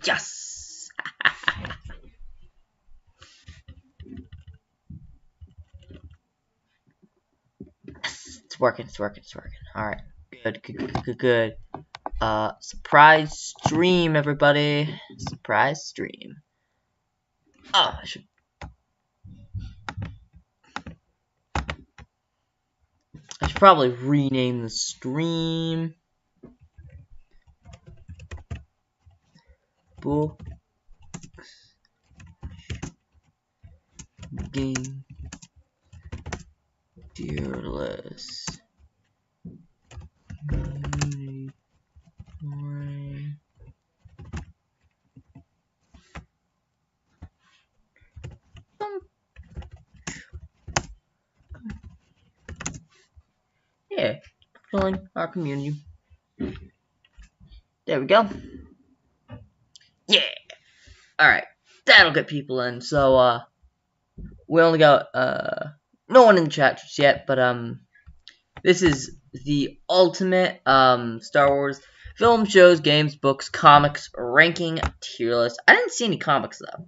Yes! Yes! It's working. Alright. Good. Surprise stream, everybody. Surprise stream. Oh, I should probably rename the stream. Book game tier list. Yeah, filling our community. There we go. Yeah. Alright. That'll get people in. So, we only got, no one in the chat just yet, but, this is the ultimate, Star Wars film, shows, games, books, comics, ranking tier list. I didn't see any comics, though.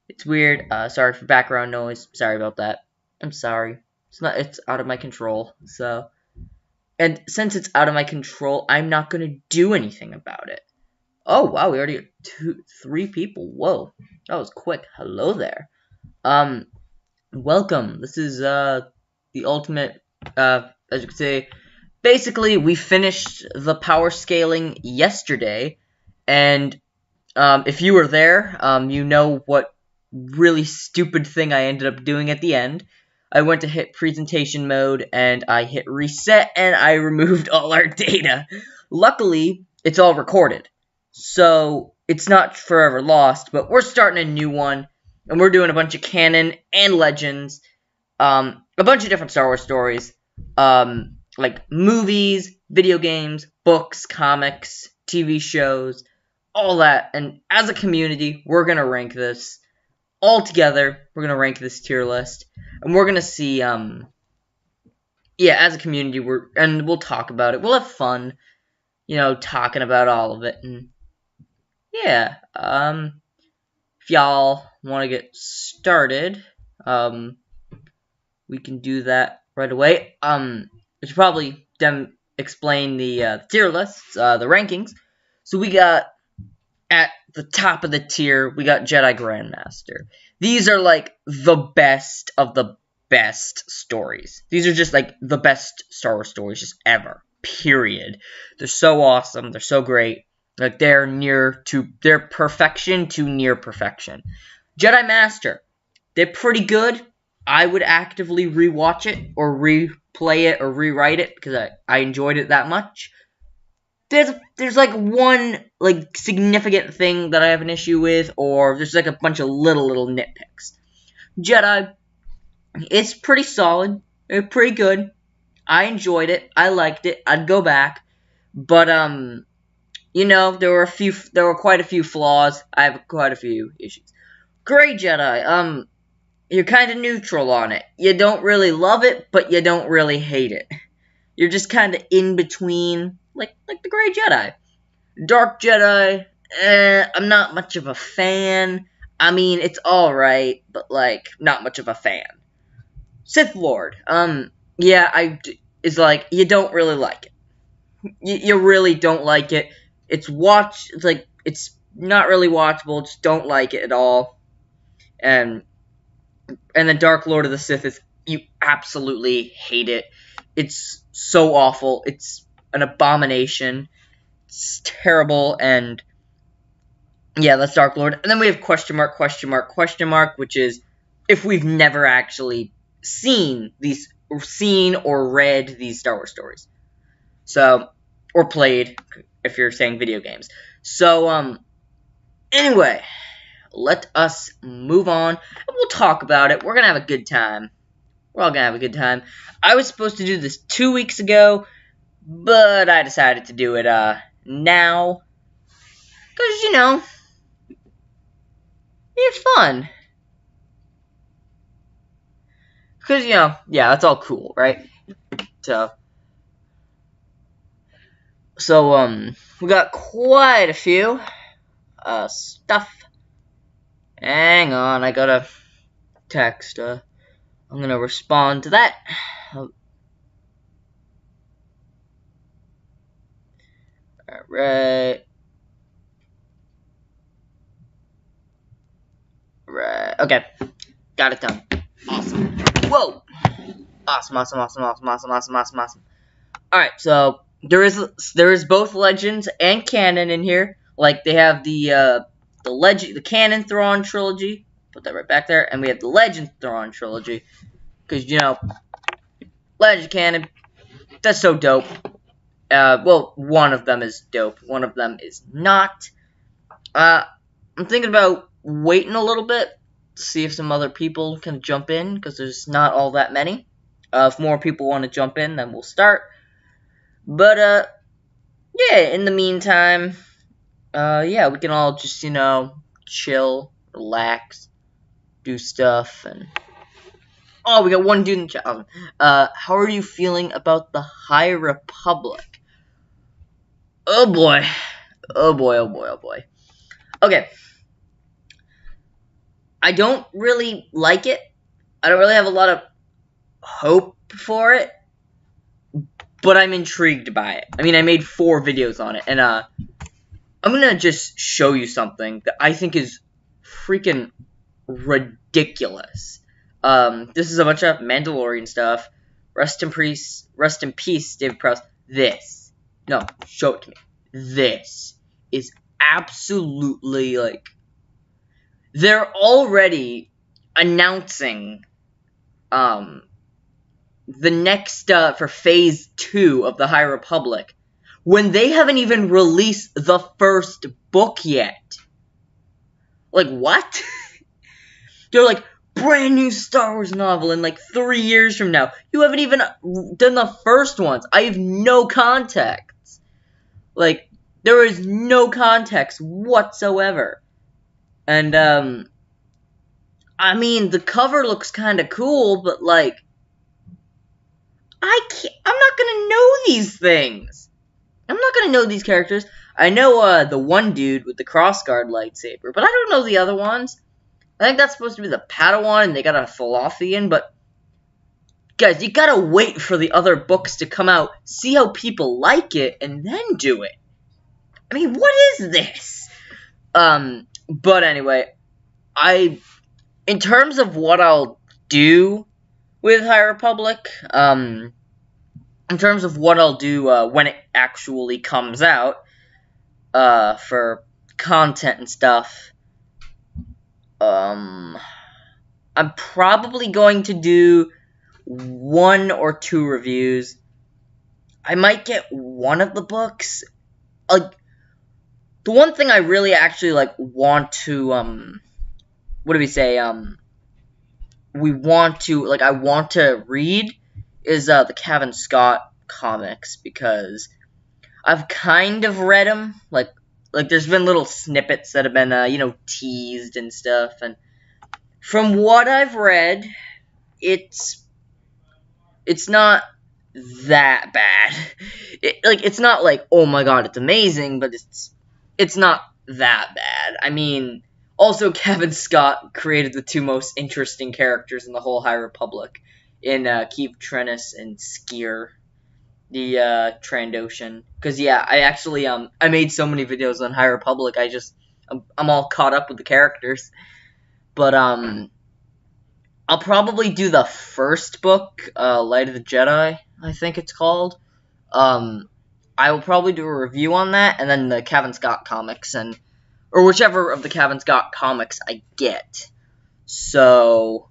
It's weird. Sorry for background noise. Sorry about that. I'm sorry. It's out of my control, so. And since it's out of my control, I'm not gonna do anything about it. Oh, wow, we already got 3 people. Whoa, that was quick. Hello there. Welcome. This is, the ultimate, as you can see, basically, we finished the power scaling yesterday, and, if you were there, you know what really stupid thing I ended up doing at the end. I went to hit presentation mode, and I hit reset, and I removed all our data. Luckily, it's all recorded, so it's not forever lost, but we're starting a new one, and we're doing a bunch of canon and legends, a bunch of different Star Wars stories, like movies, video games, books, comics, TV shows, all that, and as a community, we're gonna rank this. All together, we're gonna rank this tier list, and we're gonna see, yeah, as a community, we'll talk about it. We'll have fun, you know, talking about all of it, and yeah, if y'all want to get started, we can do that right away. I should probably explain the tier lists, the rankings. So we got, at the top of the tier, we got Jedi Grandmaster. These are, like, the best of the best stories. These are just, like, the best Star Wars stories just ever. Period. They're so awesome. They're so great. Like, they're perfection to near perfection. Jedi Master. They're pretty good. I would actively rewatch it, or replay it, or rewrite it, because I enjoyed it that much. There's like one like significant thing that I have an issue with, or there's like a bunch of little nitpicks. Jedi, it's pretty solid. It's pretty good. I enjoyed it. I liked it. I'd go back. But you know, there were quite a few flaws. I have quite a few issues. Grey Jedi, you're kind of neutral on it. You don't really love it, but you don't really hate it. You're just kind of in between. Like the Grey Jedi. Dark Jedi, I'm not much of a fan. I mean, it's alright, but, like, not much of a fan. Sith Lord, yeah, it's like, you don't really like it. You really don't like it. It's not really watchable, just don't like it at all. And the Dark Lord of the Sith you absolutely hate it. It's so awful. It's an abomination. It's terrible, and yeah, that's Dark Lord. And then we have question mark, which is if we've never actually seen or read these Star Wars stories. So, or played, if you're saying video games. So, anyway, let us move on, and we'll talk about it. We're gonna have a good time. We're all gonna have a good time. I was supposed to do this 2 weeks ago, but I decided to do it, now. Because, you know, it's fun. Because, you know, yeah, that's all cool, right? So, we got quite a few. stuff. Hang on, I got a text. I'm gonna respond to that. Alright. Right. Okay. Got it done. Awesome. Whoa! Awesome. Alright, so there is both Legends and Canon in here. Like, they have the Canon Thrawn trilogy. Put that right back there. And we have the Legend Thrawn trilogy. Because, you know, Legend Canon, that's so dope. Well, one of them is dope. One of them is not. I'm thinking about waiting a little bit to see if some other people can jump in, because there's not all that many. If more people want to jump in, then we'll start. But, yeah, in the meantime, yeah, we can all just, you know, chill, relax, do stuff, and... Oh, we got one dude in the chat. How are you feeling about the High Republic? Oh boy. Oh boy. Okay. I don't really like it. I don't really have a lot of hope for it. But I'm intrigued by it. I mean, I made 4 videos on it. And, I'm gonna just show you something that I think is freaking ridiculous. This is a bunch of Mandalorian stuff. Rest in peace, David Prowse. This. No, show it to me. This is absolutely, like... They're already announcing, the next, for Phase 2 of the High Republic, when they haven't even released the first book yet. Like, what? They're like, brand new Star Wars novel in like 3 years from now. You haven't even done the first ones. I have no context. Like, there is no context whatsoever. And, I mean, the cover looks kind of cool, but like, I'm not gonna know these things. I'm not gonna know these characters. I know, the one dude with the crossguard lightsaber, but I don't know the other ones. I think that's supposed to be the Padawan, and they got a Thalassian, but... Guys, you gotta wait for the other books to come out, see how people like it, and then do it. I mean, what is this? But anyway, in terms of what I'll do with High Republic, in terms of what I'll do, when it actually comes out, for content and stuff, I'm probably going to do 1 or 2 reviews. I might get one of the books. Like, the one thing I really actually, like, want to, what do we say, I want to read is, the Kevin Scott comics, because I've kind of read them, like, there's been little snippets that have been, you know, teased and stuff, and from what I've read, it's not that bad. It's not like, oh my god, it's amazing, but it's not that bad. I mean, also Kevin Scott created the 2 most interesting characters in the whole High Republic, in Keith Trennis and Skier, the Trandoshan. Because yeah, I actually I made so many videos on High Republic. I'm all caught up with the characters. But I'll probably do the first book, Light of the Jedi, I think it's called. I will probably do a review on that, and then the Kevin Scott comics, or whichever of the Kevin Scott comics I get. So,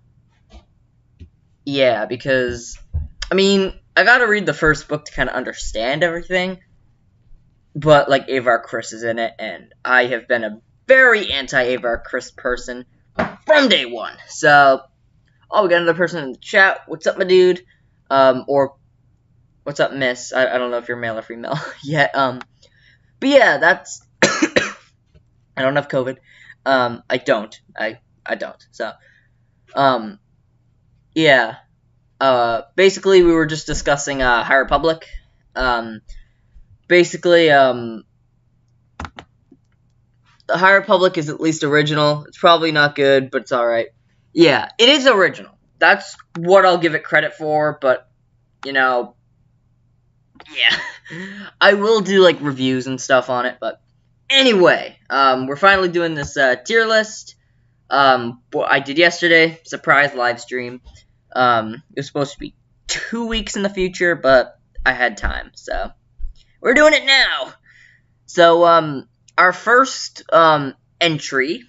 yeah, because, I mean, I gotta read the first book to kind of understand everything, but, like, Avar Kriss is in it, and I have been a very anti-Avar Kriss person from day one. So, oh, we got another person in the chat. What's up, my dude? Or, what's up, miss? I don't know if you're male or female yet. But yeah, that's... I don't have COVID. I don't. I don't. So, yeah. Basically, we were just discussing, High Republic. Basically, The High Republic is at least original. It's probably not good, but it's alright. Yeah, it is original. That's what I'll give it credit for, but, you know, yeah. I will do, like, reviews and stuff on it, but anyway, we're finally doing this, tier list. What I did yesterday, surprise live stream. It was supposed to be 2 weeks in the future, but I had time, so we're doing it now. So, our first, entry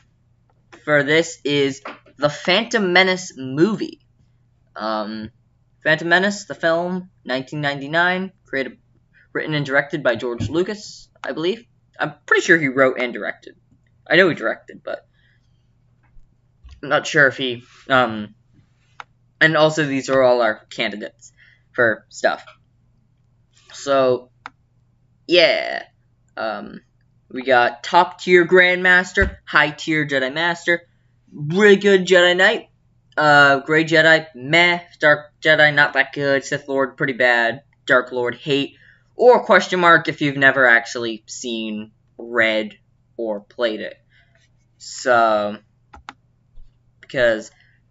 for this is the Phantom Menace movie. Phantom Menace, the film, 1999, written and directed by George Lucas, I believe. I'm pretty sure he wrote and directed. I know he directed, but I'm not sure if he, and also these are all our candidates for stuff. So, yeah, we got top tier Grandmaster, high tier Jedi Master, really good Jedi Knight, Grey Jedi, meh, Dark Jedi, not that good, Sith Lord, pretty bad, Dark Lord, hate, or question mark if you've never actually seen, read, or played it. So, because,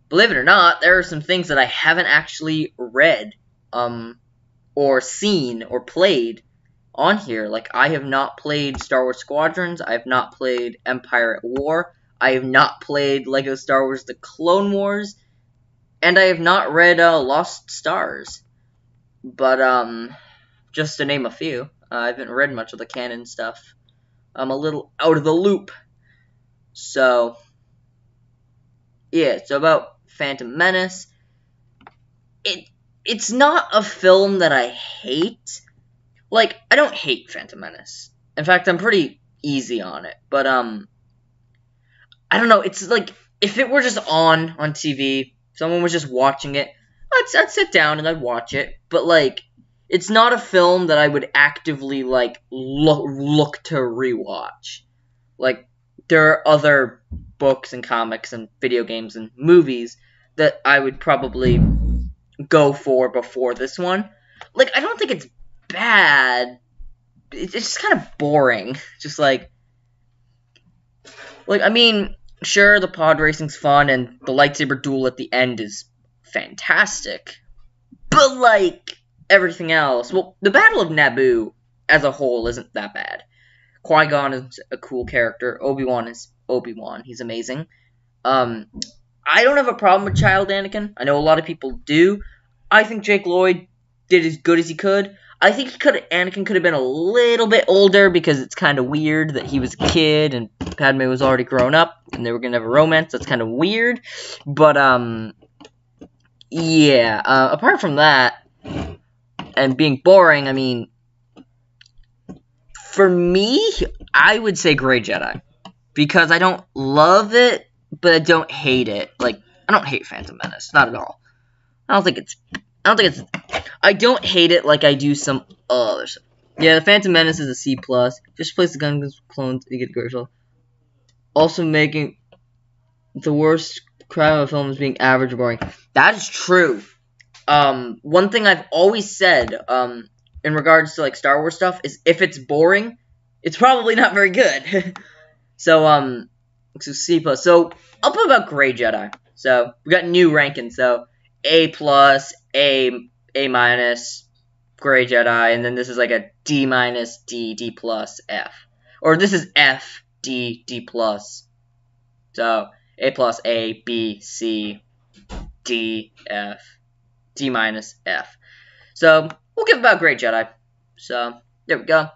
believe it or not, there are some things that I haven't actually read, or seen, or played on here. Like, I have not played Star Wars Squadrons, I have not played Empire at War, I have not played LEGO Star Wars The Clone Wars, and I have not read, Lost Stars. But, just to name a few, I haven't read much of the canon stuff. I'm a little out of the loop. So, yeah, so about Phantom Menace. It's not a film that I hate. Like, I don't hate Phantom Menace. In fact, I'm pretty easy on it. But, I don't know, it's like, if it were just on TV, someone was just watching it, I'd sit down and I'd watch it. But, like, it's not a film that I would actively, like, look to rewatch. Like, there are other books and comics and video games and movies that I would probably go for before this one. Like, I don't think it's bad. It's just kind of boring. Just like, I mean, sure, the pod racing's fun and the lightsaber duel at the end is fantastic. But, like, everything else, well, the Battle of Naboo as a whole isn't that bad. Qui-Gon is a cool character. Obi-Wan is Obi-Wan. He's amazing. I don't have a problem with child Anakin. I know a lot of people do. I think Jake Lloyd did as good as he could. I think Anakin could have been a little bit older because it's kind of weird that he was a kid and Padme was already grown up and they were going to have a romance. That's kind of weird. But, yeah. Apart from that, and being boring, I mean, for me, I would say Grey Jedi. Because I don't love it, but I don't hate it. Like, I don't hate Phantom Menace. Not at all. I don't hate it like I do some others. Yeah, the Phantom Menace is a C+. Just place the gun against clones, you get Gershel. Also making the worst crime of a film is being average or boring. That is true. One thing I've always said, in regards to, like, Star Wars stuff, is if it's boring, it's probably not very good. So, C+. So, I'll put about Grey Jedi. So, we got new rankings. So, A+, A-, Grey Jedi, and then this is like a D-, D, D+, F. Or this is F, D, D+. So, A+, B, C, D, F, D-, F. So, we'll give about Grey Jedi. So, there we go.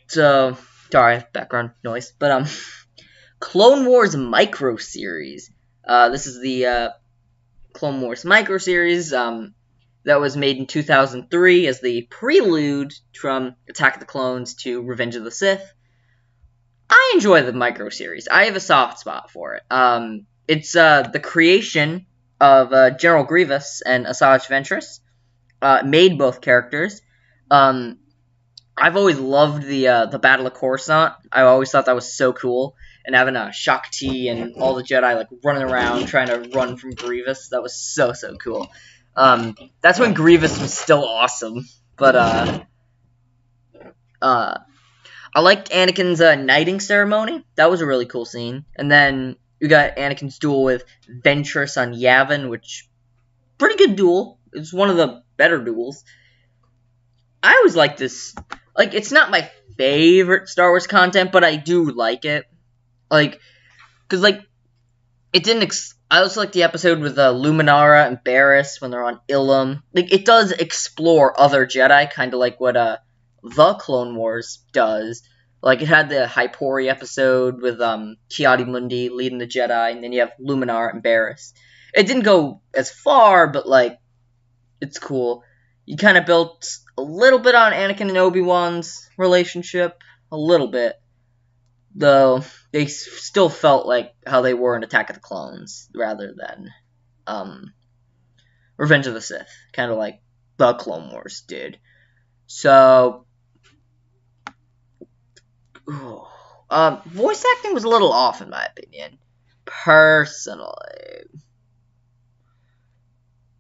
So, sorry, background noise. But, Clone Wars Micro Series. This is the, Clone Wars Micro Series, that was made in 2003 as the prelude from Attack of the Clones to Revenge of the Sith. I enjoy the Micro Series. I have a soft spot for it. It's, the creation of, General Grievous and Asajj Ventress. Made both characters. I've always loved the Battle of Coruscant. I always thought that was so cool. And having Shakti and all the Jedi, like, running around trying to run from Grievous. That was so, so cool. That's when Grievous was still awesome. But, I liked Anakin's knighting ceremony. That was a really cool scene. And then you got Anakin's duel with Ventress on Yavin, which, pretty good duel. It's one of the better duels. I always like this. Like, it's not my favorite Star Wars content, but I do like it. Like, because, like, it didn't... I also like the episode with Luminara and Barriss when they're on Ilum. Like, it does explore other Jedi, kind of like what The Clone Wars does. Like, it had the Hypori episode with Ki-Adi-Mundi leading the Jedi, and then you have Luminara and Barriss. It didn't go as far, but, like, it's cool. You kind of built a little bit on Anakin and Obi-Wan's relationship. A little bit. Though, they still felt like how they were in Attack of the Clones, rather than Revenge of the Sith. Kind of like The Clone Wars did. So, voice acting was a little off, in my opinion. Personally.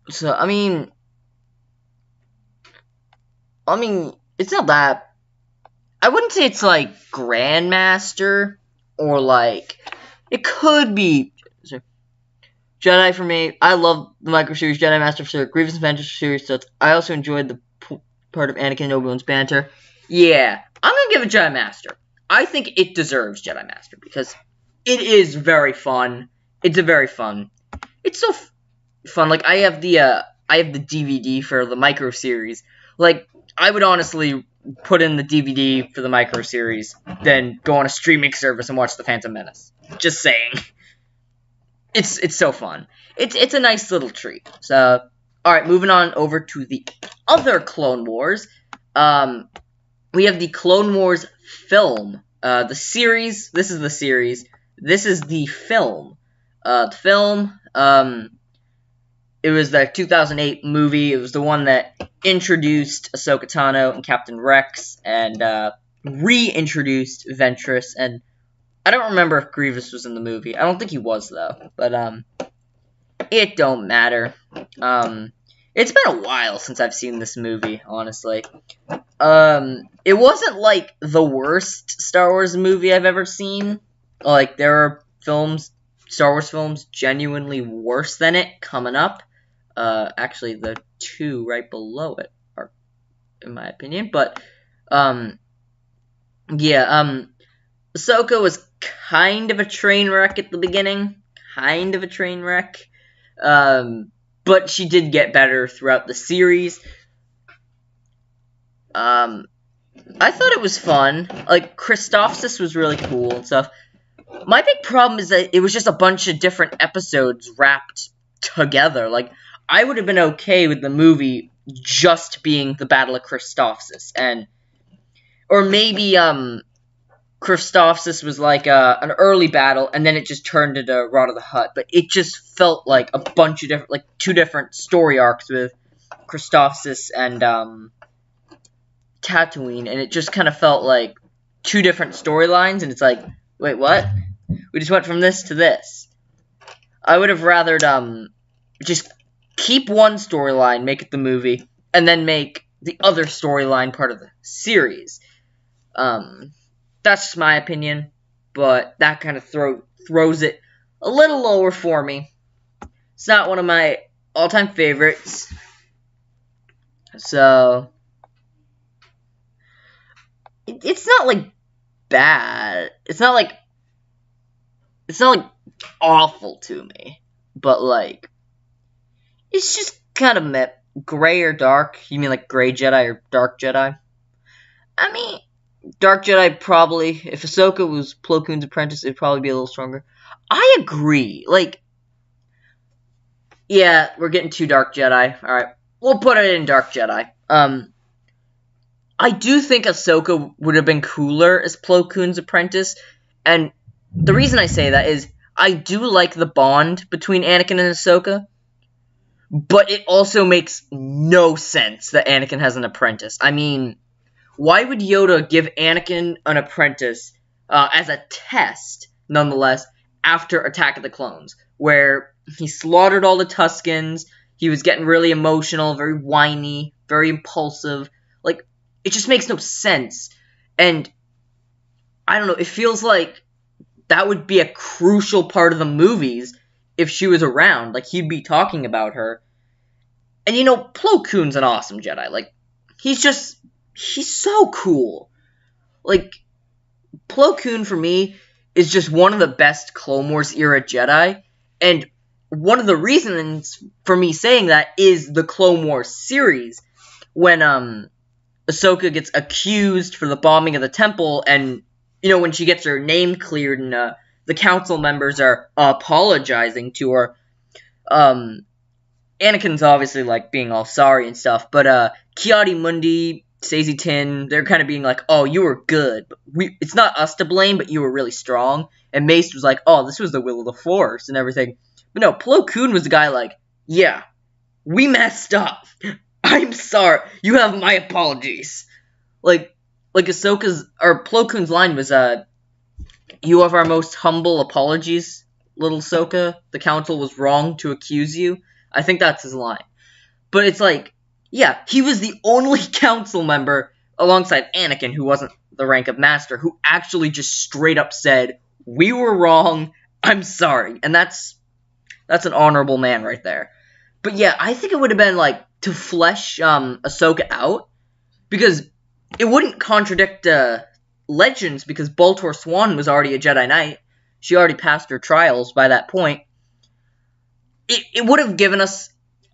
So, I mean, it's not that... I wouldn't say it's, like, Grandmaster, or, like, it could be Jedi for me. I love the Micro Series, Jedi Master for Grievous and Ventress series, so I also enjoyed the part of Anakin and Obi-Wan's banter. Yeah, I'm gonna give it Jedi Master. I think it deserves Jedi Master, because it is very fun. It's a very fun. It's so fun. Like, I have the DVD for the Micro Series. Like, I would honestly put in the DVD for the Micro Series, then go on a streaming service and watch The Phantom Menace. Just saying. It's so fun. It's a nice little treat. So, alright, moving on over to the other Clone Wars. We have the Clone Wars film. The series, this is the series. This is the film. The film, it was the 2008 movie. It was the one that introduced Ahsoka Tano and Captain Rex, and reintroduced Ventress, and I don't remember if Grievous was in the movie. I don't think he was, though, but it don't matter. It's been a while since I've seen this movie, honestly. It wasn't, like, the worst Star Wars movie I've ever seen. Like, there are films, Star Wars films, genuinely worse than it coming up. Actually, the two right below it are, in my opinion, but, yeah, Ahsoka was kind of a train wreck at the beginning, but she did get better throughout the series. I thought it was fun. Like, Christophsis was really cool and stuff. My big problem is that it was just a bunch of different episodes wrapped together. Like, I would have been okay with the movie just being the Battle of Christophsis, or maybe, Christophsis was like an early battle, and then it just turned into Rot of the Hutt. But it just felt like a bunch of different, like, two different story arcs with Christophsis and Tatooine, and it just kind of felt like two different storylines, and it's like, wait, what? We just went from this to this. I would have rathered just keep one storyline, make it the movie, and then make the other storyline part of the series. That's just my opinion, but that kind of throws it a little lower for me. It's not one of my all-time favorites. So, it's not, like, bad. It's not, like, awful to me. But, like, it's just kind of gray or dark. You mean, like, gray Jedi or dark Jedi? I mean, Dark Jedi probably, if Ahsoka was Plo Koon's apprentice, it'd probably be a little stronger. I agree. Like, yeah, we're getting too Dark Jedi. Alright, we'll put it in Dark Jedi. I do think Ahsoka would have been cooler as Plo Koon's apprentice, and the reason I say that is, I do like the bond between Anakin and Ahsoka, but it also makes no sense that Anakin has an apprentice. I mean, why would Yoda give Anakin an apprentice as a test, nonetheless, after Attack of the Clones, where he slaughtered all the Tuskens, he was getting really emotional, very whiny, very impulsive, like, it just makes no sense, and I don't know, it feels like that would be a crucial part of the movies if she was around. Like, he'd be talking about her. And, you know, Plo Koon's an awesome Jedi. Like, he's so cool. Like, Plo Koon, for me, is just one of the best Clone Wars era Jedi. And one of the reasons for me saying that is the Clone Wars series. When, Ahsoka gets accused for the bombing of the temple, and, you know, when she gets her name cleared and, the council members are apologizing to her, Anakin's obviously, like, being all sorry and stuff, but, Ki-Adi-Mundi, Stacey Tin, they're kind of being like, oh, you were good, but it's not us to blame, but you were really strong, and Mace was like, oh, this was the will of the Force, and everything, but no, Plo Koon was the guy like, yeah, we messed up, I'm sorry, you have my apologies, like Ahsoka's, or Plo Koon's line was, you have our most humble apologies, little Ahsoka, the council was wrong to accuse you. I think that's his line. But it's like, yeah, he was the only council member, alongside Anakin, who wasn't the rank of master, who actually just straight up said, we were wrong, I'm sorry. And that's an honorable man right there. But yeah, I think it would have been, like, to flesh Ahsoka out, because it wouldn't contradict Legends, because Baltor Swan was already a Jedi Knight. She already passed her trials by that point. It would have given us,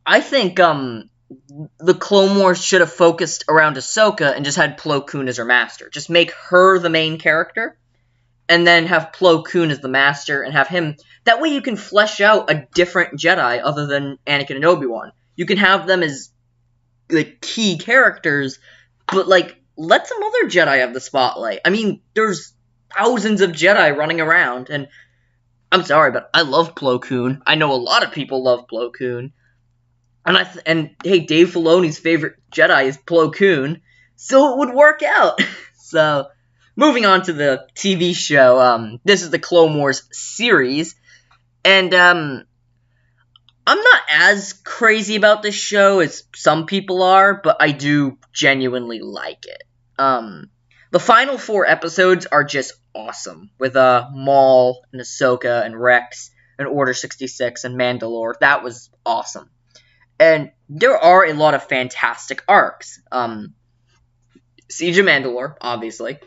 I think, the Clone Wars should have focused around Ahsoka and just had Plo Koon as her master. Just make her the main character, and then have Plo Koon as the master, and have him... That way you can flesh out a different Jedi other than Anakin and Obi-Wan. You can have them as, like, key characters, but, like, let some other Jedi have the spotlight. I mean, there's thousands of Jedi running around, and I'm sorry, but I love Plo Koon. I know a lot of people love Plo Koon. And hey, Dave Filoni's favorite Jedi is Plo Koon, so it would work out. So, moving on to the TV show, this is the Clone Wars series, and, I'm not as crazy about this show as some people are, but I do genuinely like it. The final 4 episodes are just awesome, with, Maul, and Ahsoka, and Rex, and Order 66, and Mandalore. That was awesome. And there are a lot of fantastic arcs. Siege of Mandalore, obviously.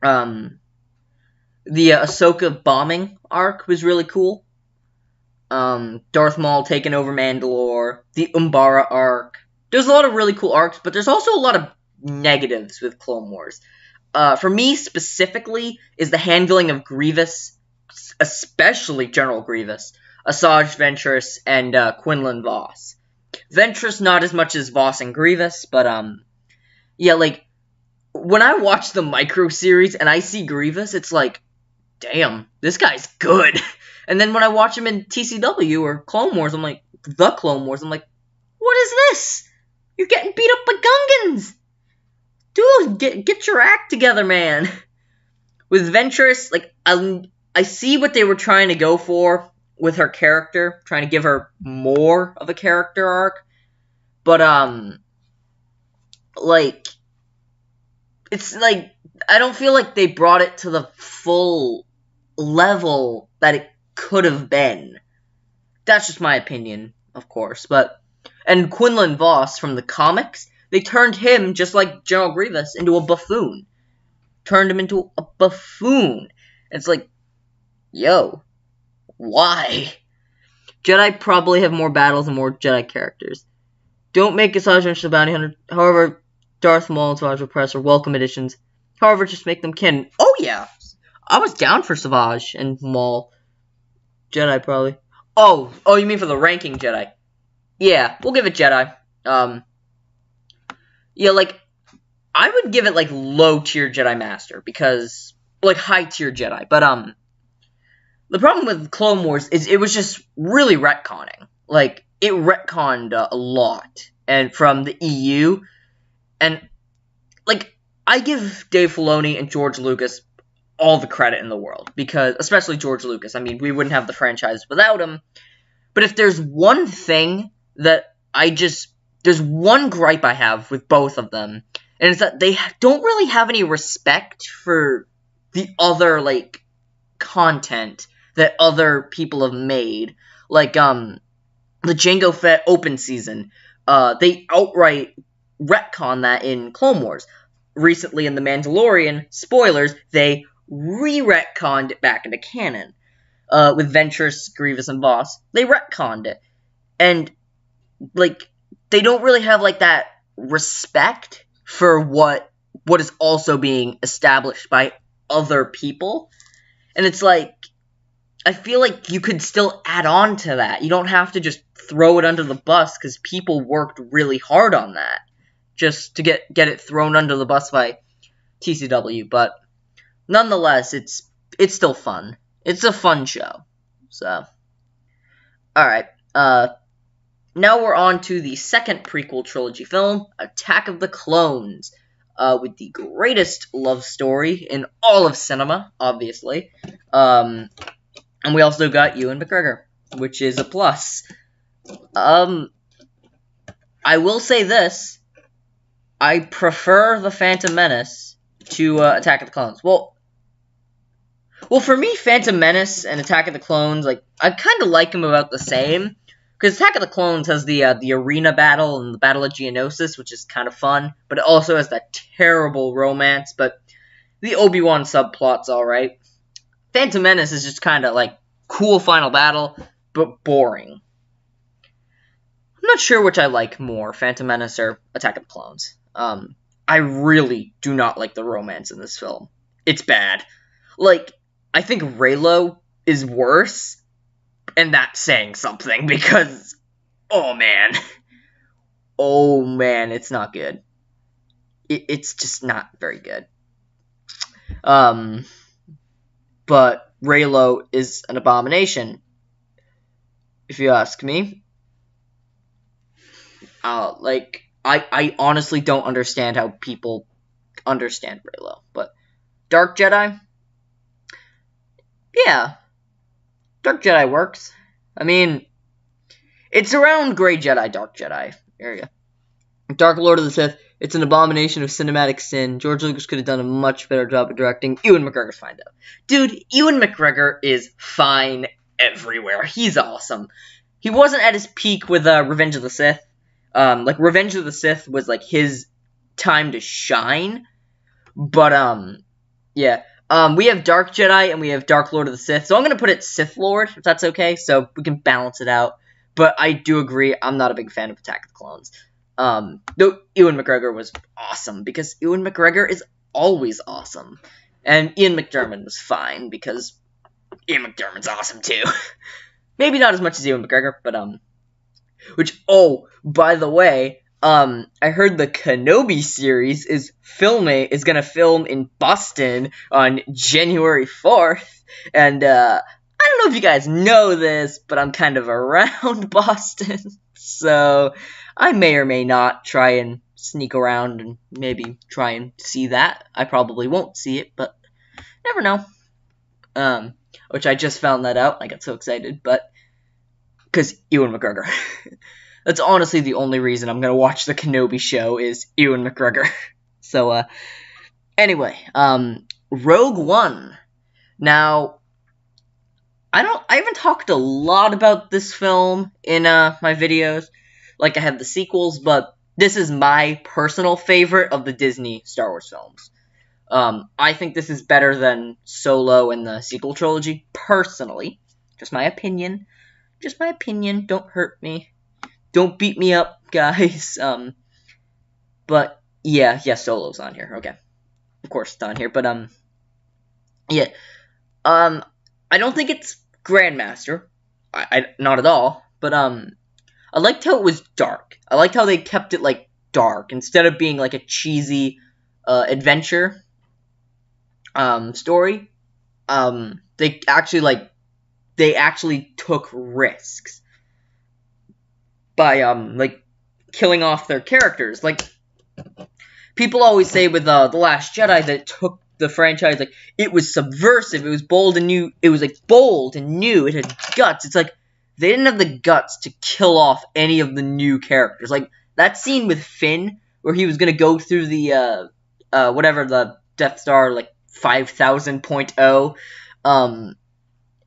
The Ahsoka bombing arc was really cool. Darth Maul taking over Mandalore. The Umbara arc. There's a lot of really cool arcs, but there's also a lot of negatives with Clone Wars. For me, specifically, is the handling of Grievous, especially General Grievous, Asajj Ventress, and Quinlan Vos. Ventress not as much as Vos and Grievous, but yeah, like, when I watch the micro series and I see Grievous, it's like, damn, this guy's good. And then when I watch him in TCW or Clone Wars, I'm like, what is this? You're getting beat up by Gungans! Dude, get your act together, man. With Ventress, like, I see what they were trying to go for with her character, trying to give her more of a character arc, but, like, it's like, I don't feel like they brought it to the full level that it could have been. That's just my opinion, of course, but, and Quinlan Vos from the comics, they turned him, just like General Grievous, into a buffoon. Turned him into a buffoon. It's like, yo, why? Jedi probably have more battles and more Jedi characters. Don't make Asajj Ventress the bounty hunter. However, Darth Maul and Savage Opress are welcome additions. However, just make them canon. Oh yeah, I was down for Savage and Maul. Jedi probably. Oh, you mean for the ranking Jedi? Yeah, we'll give it Jedi. Yeah, like, I would give it, like, low-tier Jedi Master, because, like, high-tier Jedi, but, the problem with Clone Wars is it was just really retconning. Like, it retconned a lot, and from the EU, and, like, I give Dave Filoni and George Lucas all the credit in the world, because, especially George Lucas, I mean, we wouldn't have the franchise without him, but if there's one thing that there's one gripe I have with both of them, and it's that they don't really have any respect for the other, like, content that other people have made. Like, the Jango Fett open season, they outright retcon that in Clone Wars. Recently in The Mandalorian, spoilers, they re-retconned it back into canon. With Ventress, Grievous, and Boss. They retconned it. And, like, they don't really have, like, that respect for what is also being established by other people. And it's like, I feel like you could still add on to that. You don't have to just throw it under the bus, because people worked really hard on that. Just to get it thrown under the bus by TCW. But, nonetheless, it's still fun. It's a fun show. So, alright, now we're on to the second prequel trilogy film, Attack of the Clones, with the greatest love story in all of cinema, obviously, and we also got Ewan McGregor, which is a plus. I will say this, I prefer The Phantom Menace to Attack of the Clones. Well, for me, Phantom Menace and Attack of the Clones, like, I kind of like them about the same. Because Attack of the Clones has the arena battle and the Battle of Geonosis, which is kind of fun. But it also has that terrible romance. But the Obi-Wan subplot's alright. Phantom Menace is just kind of like cool final battle, but boring. I'm not sure which I like more, Phantom Menace or Attack of the Clones. I really do not like the romance in this film. It's bad. Like, I think Reylo is worse. And that's saying something, because, oh man, it's not good. It's just not very good. But Reylo is an abomination, if you ask me. Like, I honestly don't understand how people understand Reylo, but Dark Jedi? Yeah. Dark Jedi works. I mean, it's around Grey Jedi, Dark Jedi area. Dark Lord of the Sith, it's an abomination of cinematic sin. George Lucas could have done a much better job of directing. Ewan McGregor's fine, though. Dude, Ewan McGregor is fine everywhere. He's awesome. He wasn't at his peak with Revenge of the Sith. Like, Revenge of the Sith was, like, his time to shine. But, yeah. We have Dark Jedi and we have Dark Lord of the Sith. So I'm going to put it Sith Lord, if that's okay, so we can balance it out. But I do agree, I'm not a big fan of Attack of the Clones. Though Ewan McGregor was awesome, because Ewan McGregor is always awesome. And Ian McDiarmid was fine, because Ian McDiarmid's awesome too. Maybe not as much as Ewan McGregor, but, which, oh, by the way, I heard the Kenobi series is gonna film in Boston on January 4th, and, I don't know if you guys know this, but I'm kind of around Boston, so I may or may not try and sneak around and maybe try and see that. I probably won't see it, but never know. Which I just found that out, I got so excited, but, because Ewan McGregor. That's honestly the only reason I'm gonna watch the Kenobi show is Ewan McGregor. So, anyway, Rogue One. Now, I haven't talked a lot about this film in, my videos, like I have the sequels, but this is my personal favorite of the Disney Star Wars films. I think this is better than Solo and the sequel trilogy, personally. Just my opinion. Just my opinion, don't hurt me. Don't beat me up, guys. But yeah, Solo's on here. Okay, of course it's on here. But yeah, I don't think it's Grandmaster. I not at all. But I liked how it was dark. I liked how they kept it like dark instead of being like a cheesy adventure story. They actually took risks by, like, killing off their characters. Like, people always say with, The Last Jedi that it took the franchise, like, it was subversive, it was bold and new, it was, like, bold and new, it had guts. It's like, they didn't have the guts to kill off any of the new characters. Like, that scene with Finn, where he was gonna go through the, whatever the Death Star, like, 5000.0,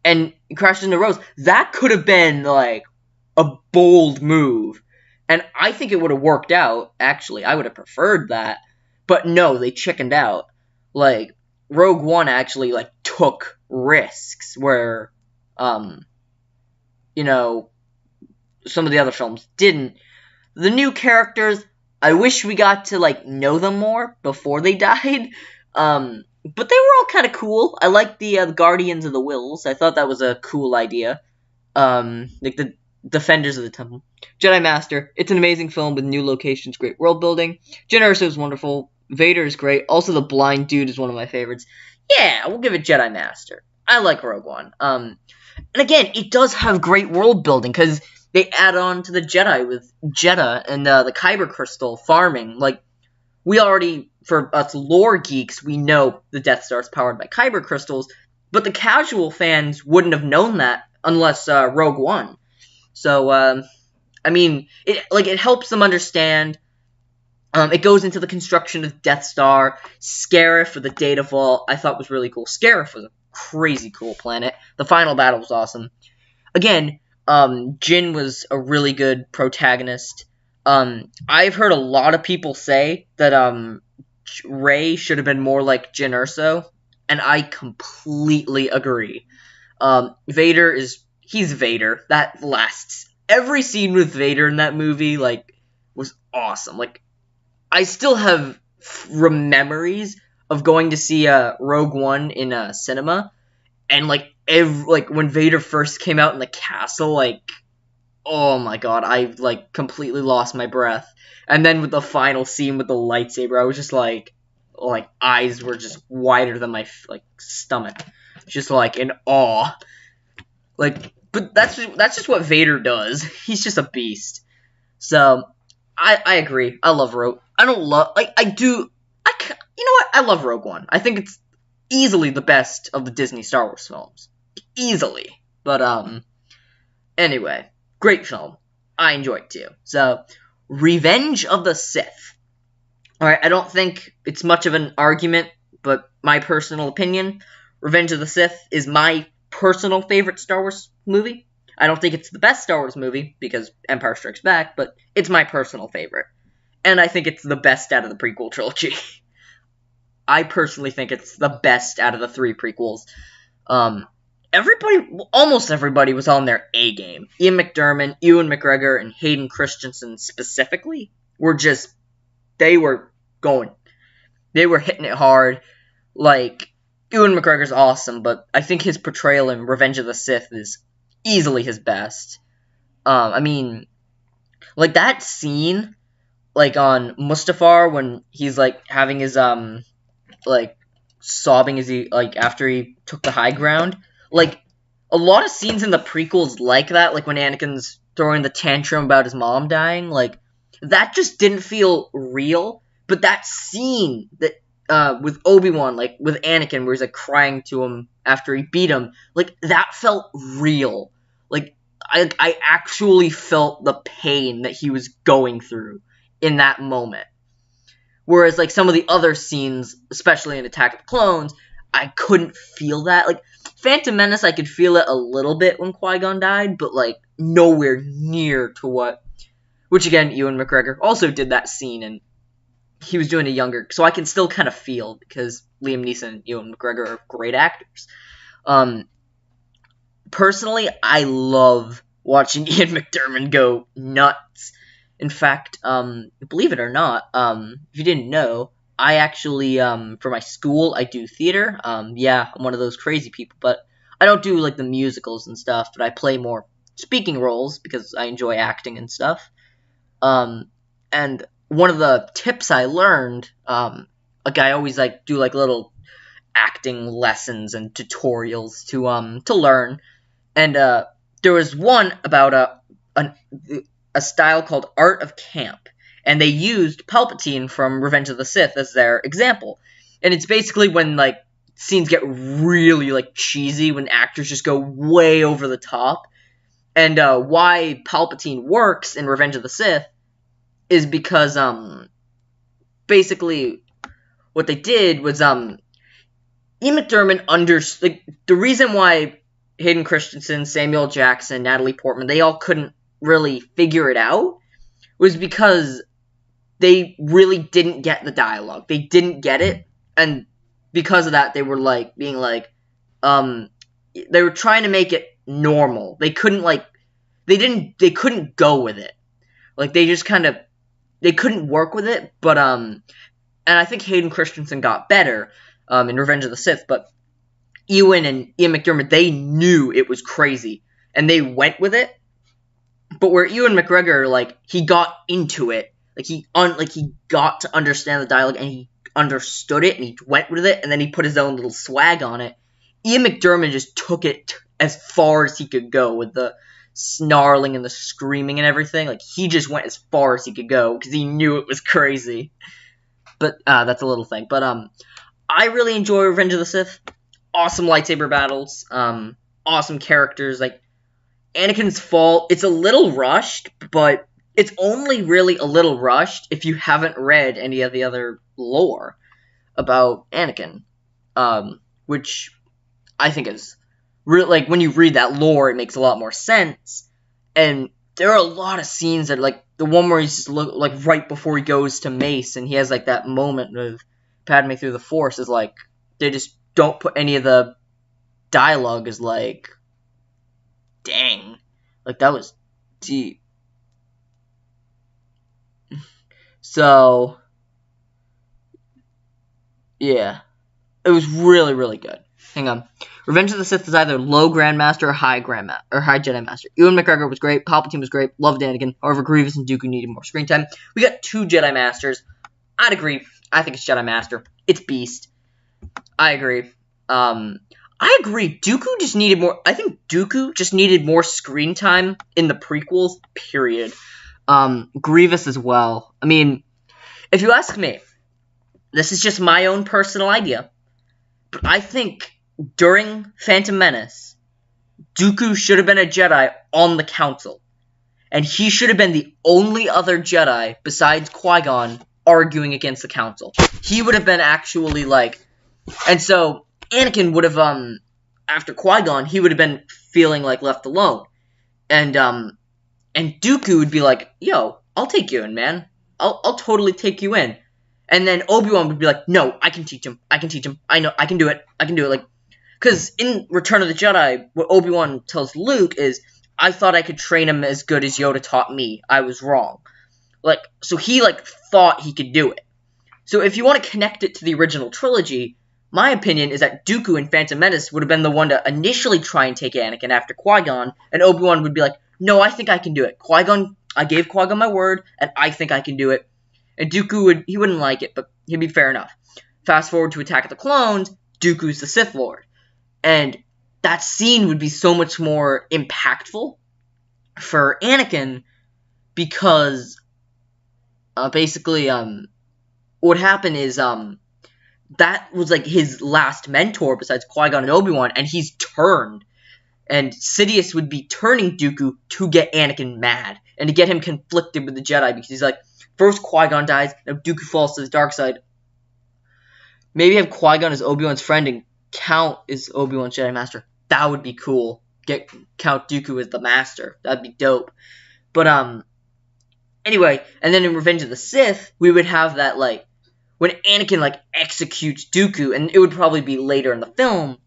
and crashed into Rose. That could have been, like, a bold move. And I think it would have worked out, actually. I would have preferred that. But no, they chickened out. Like, Rogue One actually, like, took risks where, you know, some of the other films didn't. The new characters, I wish we got to, like, know them more before they died. But they were all kind of cool. I liked the Guardians of the Wills. I thought that was a cool idea. Like the Defenders of the Temple. Jedi Master. It's an amazing film with new locations, great world building. Jyn Erso is wonderful. Vader is great. Also, the blind dude is one of my favorites. Yeah, we'll give it Jedi Master. I like Rogue One. And again, it does have great world building because they add on to the Jedi with Jedha and the Kyber crystal farming. Like, we already, for us lore geeks, we know the Death Star is powered by Kyber crystals, but the casual fans wouldn't have known that unless Rogue One. So, I mean, it helps them understand. It goes into the construction of Death Star. Scarif for the Data Vault, I thought was really cool. Scarif was a crazy cool planet. The final battle was awesome. Again, Jyn was a really good protagonist. I've heard a lot of people say that Rey should have been more like Jyn Erso, and I completely agree. He's Vader. That lasts. Every scene with Vader in that movie, like, was awesome. Like, I still have memories of going to see Rogue One in cinema, and like when Vader first came out in the castle, like, oh my god, I like completely lost my breath. And then with the final scene with the lightsaber, I was just like eyes were just wider than my stomach, just like in awe. Like, but that's just what Vader does. He's just a beast. So I agree. I love Rogue. I don't love you know what? I love Rogue One. I think it's easily the best of the Disney Star Wars films. Easily. But anyway, great film. I enjoyed it too. So, Revenge of the Sith. Alright, I don't think it's much of an argument, but my personal opinion, Revenge of the Sith is my personal favorite Star Wars movie. I don't think it's the best Star Wars movie, because Empire Strikes Back, but it's my personal favorite. And I think it's the best out of the prequel trilogy. I personally think it's the best out of the 3 prequels. Almost everybody was on their A game. Ian McDiarmid, Ewan McGregor, and Hayden Christensen specifically they were hitting it hard. Like, Ewan McGregor's awesome, but I think his portrayal in Revenge of the Sith is easily his best. I mean, like, that scene, like, on Mustafar, when he's, like, having his, like, sobbing as he, like, after he took the high ground. Like, a lot of scenes in the prequels like that, like when Anakin's throwing the tantrum about his mom dying, like, that just didn't feel real. But that scene that with Obi-Wan, like, with Anakin, where he's, like, crying to him after he beat him, like, that felt real. Like, I actually felt the pain that he was going through in that moment. Whereas, like, some of the other scenes, especially in Attack of the Clones, I couldn't feel that. Like, Phantom Menace, I could feel it a little bit when Qui-Gon died, but, like, nowhere near to what... Which, again, Ewan McGregor also did that scene, and he was doing it younger, so I can still kind of feel, because Liam Neeson and Ewan McGregor are great actors. Personally, I love watching Ian McDiarmid go nuts. In fact, believe it or not, if you didn't know, I actually, for my school, I do theater. Yeah, I'm one of those crazy people, but I don't do, like, the musicals and stuff, but I play more speaking roles, because I enjoy acting and stuff. And one of the tips I learned, like, I always, like, do, like, little acting lessons and tutorials to learn, and, there was one about a style called Art of Camp, and they used Palpatine from Revenge of the Sith as their example. And it's basically when, like, scenes get really, like, cheesy, when actors just go way over the top. And why Palpatine works in Revenge of the Sith is because, basically, what they did was, Ian McDiarmid like, the reason why Hayden Christensen, Samuel Jackson, Natalie Portman, they all couldn't really figure it out was because they really didn't get the dialogue. They didn't get it, and because of that, they were like being like, they were trying to make it normal. They couldn't they couldn't go with it. Like they just they couldn't work with it. But and I think Hayden Christensen got better in Revenge of the Sith. But Ewan and Ian McDiarmid, they knew it was crazy, and they went with it. But where Ewan McGregor, like, he got into it, like he got to understand the dialogue, and he understood it, and he went with it, and then he put his own little swag on it. Ian McDiarmid just took it as far as he could go with the snarling and the screaming and everything. Like, he just went as far as he could go because he knew it was crazy. But that's a little thing. But I really enjoy Revenge of the Sith. Awesome lightsaber battles. Awesome characters. Like, Anakin's fall, it's a little rushed, but it's only really a little rushed if you haven't read any of the other lore about Anakin. Which I think is really, like, when you read that lore, it makes a lot more sense. And there are a lot of scenes that, like, the one where he's just like right before he goes to Mace, and he has like that moment with Padme through the Force, is like they just don't put any of the dialogue as like, dang, like that was deep. So yeah, it was really, really good. Hang on. Revenge of the Sith is either low Grandmaster or high Jedi Master. Ewan McGregor was great. Palpatine was great. Loved Anakin. However, Grievous and Dooku needed more screen time. We got 2 Jedi Masters. I'd agree. I think it's Jedi Master. It's Beast. I agree. I agree. Dooku just needed more. I think Dooku just needed more screen time in the prequels, period. Grievous as well. I mean, if you ask me, this is just my own personal idea, but I think during Phantom Menace, Dooku should have been a Jedi on the Council. And he should have been the only other Jedi besides Qui-Gon arguing against the Council. He would have been actually like... And so, Anakin would have, after Qui-Gon, he would have been feeling like left alone. And Dooku would be like, yo, I'll take you in, man. I'll totally take you in. And then Obi-Wan would be like, no, I can teach him. I know, I can do it. Like, because in Return of the Jedi, what Obi-Wan tells Luke is, I thought I could train him as good as Yoda taught me. I was wrong. Like, so he, like, thought he could do it. So if you want to connect it to the original trilogy, my opinion is that Dooku in Phantom Menace would have been the one to initially try and take Anakin after Qui-Gon, and Obi-Wan would be like, no, I think I can do it. I gave Qui-Gon my word, and I think I can do it. And Dooku wouldn't like it, but he'd be fair enough. Fast forward to Attack of the Clones, Dooku's the Sith Lord. And that scene would be so much more impactful for Anakin because basically what happened is that was like his last mentor besides Qui-Gon and Obi-Wan, and he's turned. And Sidious would be turning Dooku to get Anakin mad and to get him conflicted with the Jedi because he's like, first Qui-Gon dies, now Dooku falls to the dark side. Maybe have Qui-Gon as Obi-Wan's friend and Count is Obi-Wan's Jedi Master. That would be cool. Get Count Dooku as the Master. That'd be dope. But, anyway, and then in Revenge of the Sith, we would have that, like, when Anakin, like, executes Dooku, and it would probably be later in the film,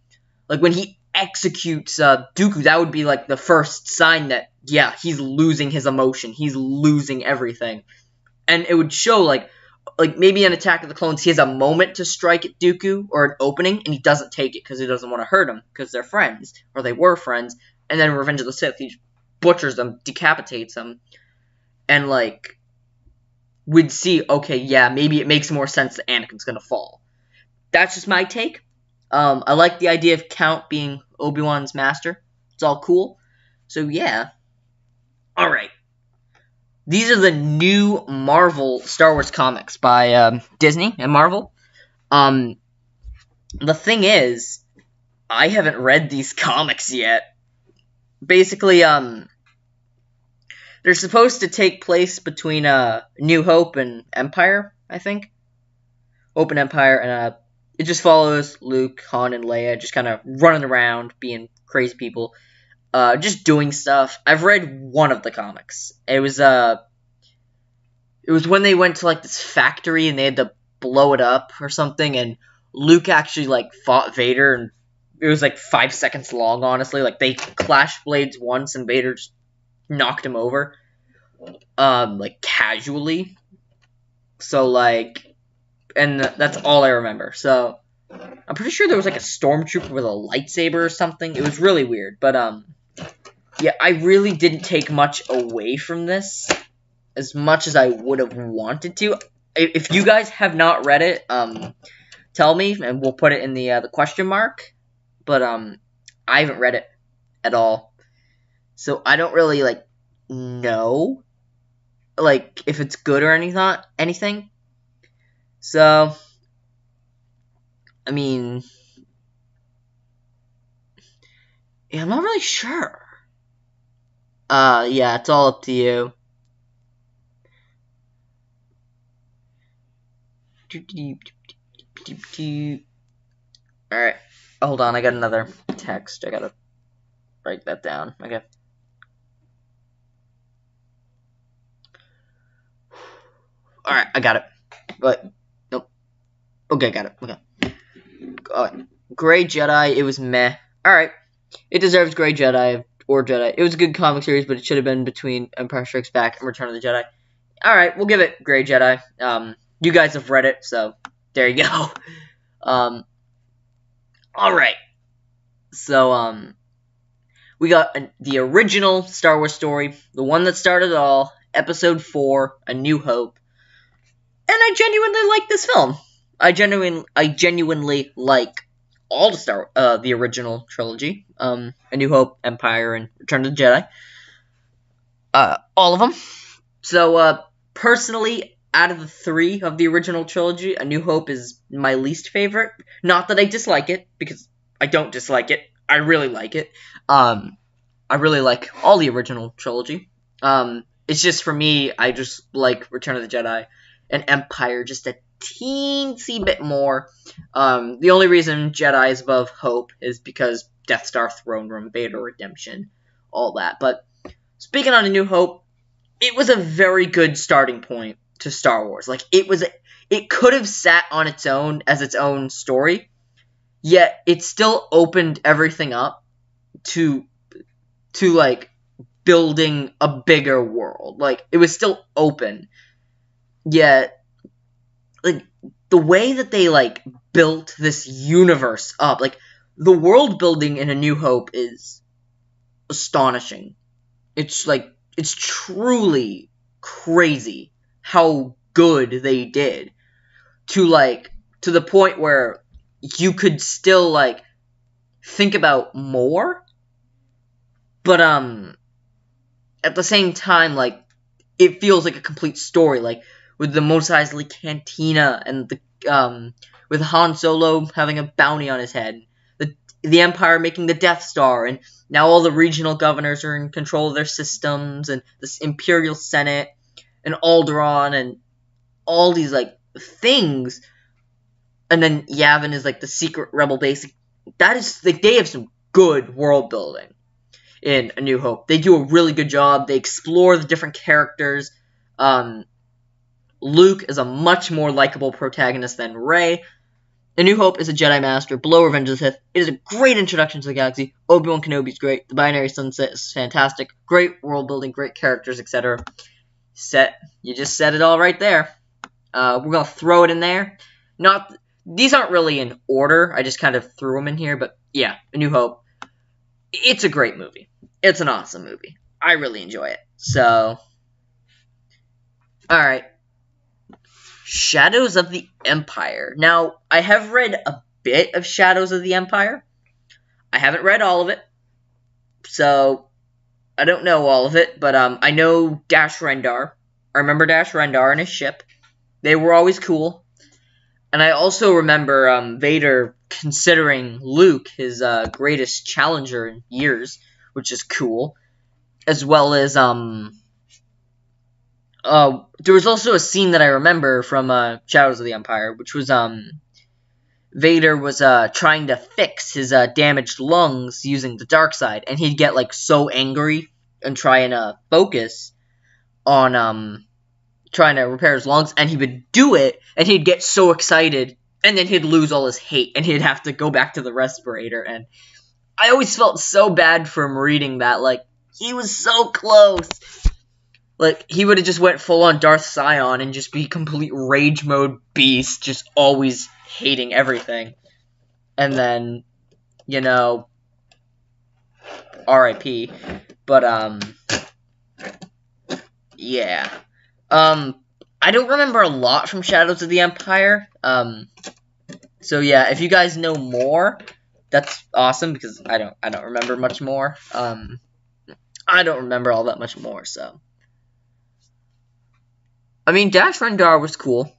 like, when he executes Dooku, that would be, like, the first sign that, yeah, he's losing his emotion. He's losing everything. And it would show, like maybe in Attack of the Clones, he has a moment to strike at Dooku, or an opening, and he doesn't take it because he doesn't want to hurt him, because they're friends, or they were friends, and then Revenge of the Sith, he butchers them, decapitates them, and, like, we'd see, okay, yeah, maybe it makes more sense that Anakin's gonna fall. That's just my take. I like the idea of Count being Obi-Wan's master. It's all cool. So, yeah. Alright. These are the new Marvel Star Wars comics by Disney and Marvel. The thing is, I haven't read these comics yet. Basically, they're supposed to take place between New Hope and Empire, I think. Hope and Empire, and it just follows Luke, Han, and Leia just kind of running around, being crazy people, just doing stuff. I've read one of the comics. It was when they went to like this factory and they had to blow it up or something, and Luke actually like fought Vader, and it was like 5 seconds long. Honestly, like they clashed blades once, and Vader just knocked him over, like casually. So like, and that's all I remember. So I'm pretty sure there was like a stormtrooper with a lightsaber or something. It was really weird, but yeah, I really didn't take much away from this, as much as I would have wanted to. If you guys have not read it, tell me, and we'll put it in the question mark. But I haven't read it at all, so I don't really like know like if it's good or anything. So I mean, yeah, I'm not really sure. Yeah, it's all up to you. Alright, hold on, I got another text. I gotta write that down. Okay. Alright, I got it. But, nope. Okay, got it. Okay. Alright. Grey Jedi, it was meh. Alright. It deserves Grey Jedi or Jedi. It was a good comic series, but it should have been between Empire Strikes Back and Return of the Jedi. Alright, we'll give it Grey Jedi. You guys have read it, so there you go. Alright. So, we got the original Star Wars story, the one that started it all, Episode 4, A New Hope. And I genuinely like this film. I genuinely like all the original trilogy. A New Hope, Empire, and Return of the Jedi. All of them. So, personally, out of the 3 of the original trilogy, A New Hope is my least favorite. Not that I dislike it, because I don't dislike it. I really like it. I really like all the original trilogy. It's just, for me, I just like Return of the Jedi and Empire just a teensy bit more. The only reason Jedi is above Hope is because Death Star, Throne Room, Vader Redemption, all that. But speaking on A New Hope, it was a very good starting point to Star Wars. Like, it could have sat on its own as its own story, yet it still opened everything up to like building a bigger world. Like, it was still open, yet like the way that they like built this universe up, like the world building in A New Hope is astonishing. It's like, it's truly crazy how good they did, to the point where you could still like think about more, but at the same time, like, it feels like a complete story, like with the Mos Eisley Cantina and the with Han Solo having a bounty on his head, the Empire making the Death Star, and now all the regional governors are in control of their systems, and this Imperial Senate, and Alderaan, and all these, like, things, and then Yavin is, like, the secret rebel base. That is, like, they have some good world building in A New Hope. They do a really good job. They explore the different characters. Luke is a much more likable protagonist than Rey. A New Hope is a Jedi Master. Below Revenge of the Sith, it is a great introduction to the galaxy. Obi-Wan Kenobi is great. The Binary Sunset is fantastic. Great world building, great characters, etc. You just said it all right there. We're gonna throw it in there. These aren't really in order. I just kind of threw them in here, but yeah, A New Hope. It's a great movie. It's an awesome movie. I really enjoy it. So, alright. Shadows of the Empire. Now, I have read a bit of Shadows of the Empire. I haven't read all of it, so I don't know all of it, but I know Dash Rendar. I remember Dash Rendar and his ship. They were always cool. And I also remember Vader considering Luke his greatest challenger in years, which is cool. As well as, there was also a scene that I remember from Shadows of the Empire, which was, Vader was trying to fix his damaged lungs using the dark side, and he'd get like so angry and try and focus on trying to repair his lungs, and he would do it, and he'd get so excited, and then he'd lose all his hate, and he'd have to go back to the respirator. And I always felt so bad for him reading that. Like, he was so close. Like, he would have just went full-on Darth Sion and just be complete rage mode beast, just always hating everything. And then, you know, R.I.P. But, yeah. I don't remember a lot from Shadows of the Empire. So yeah, if you guys know more, that's awesome, because I don't remember much more. I don't remember all that much more, so. I mean, Dash Rendar was cool.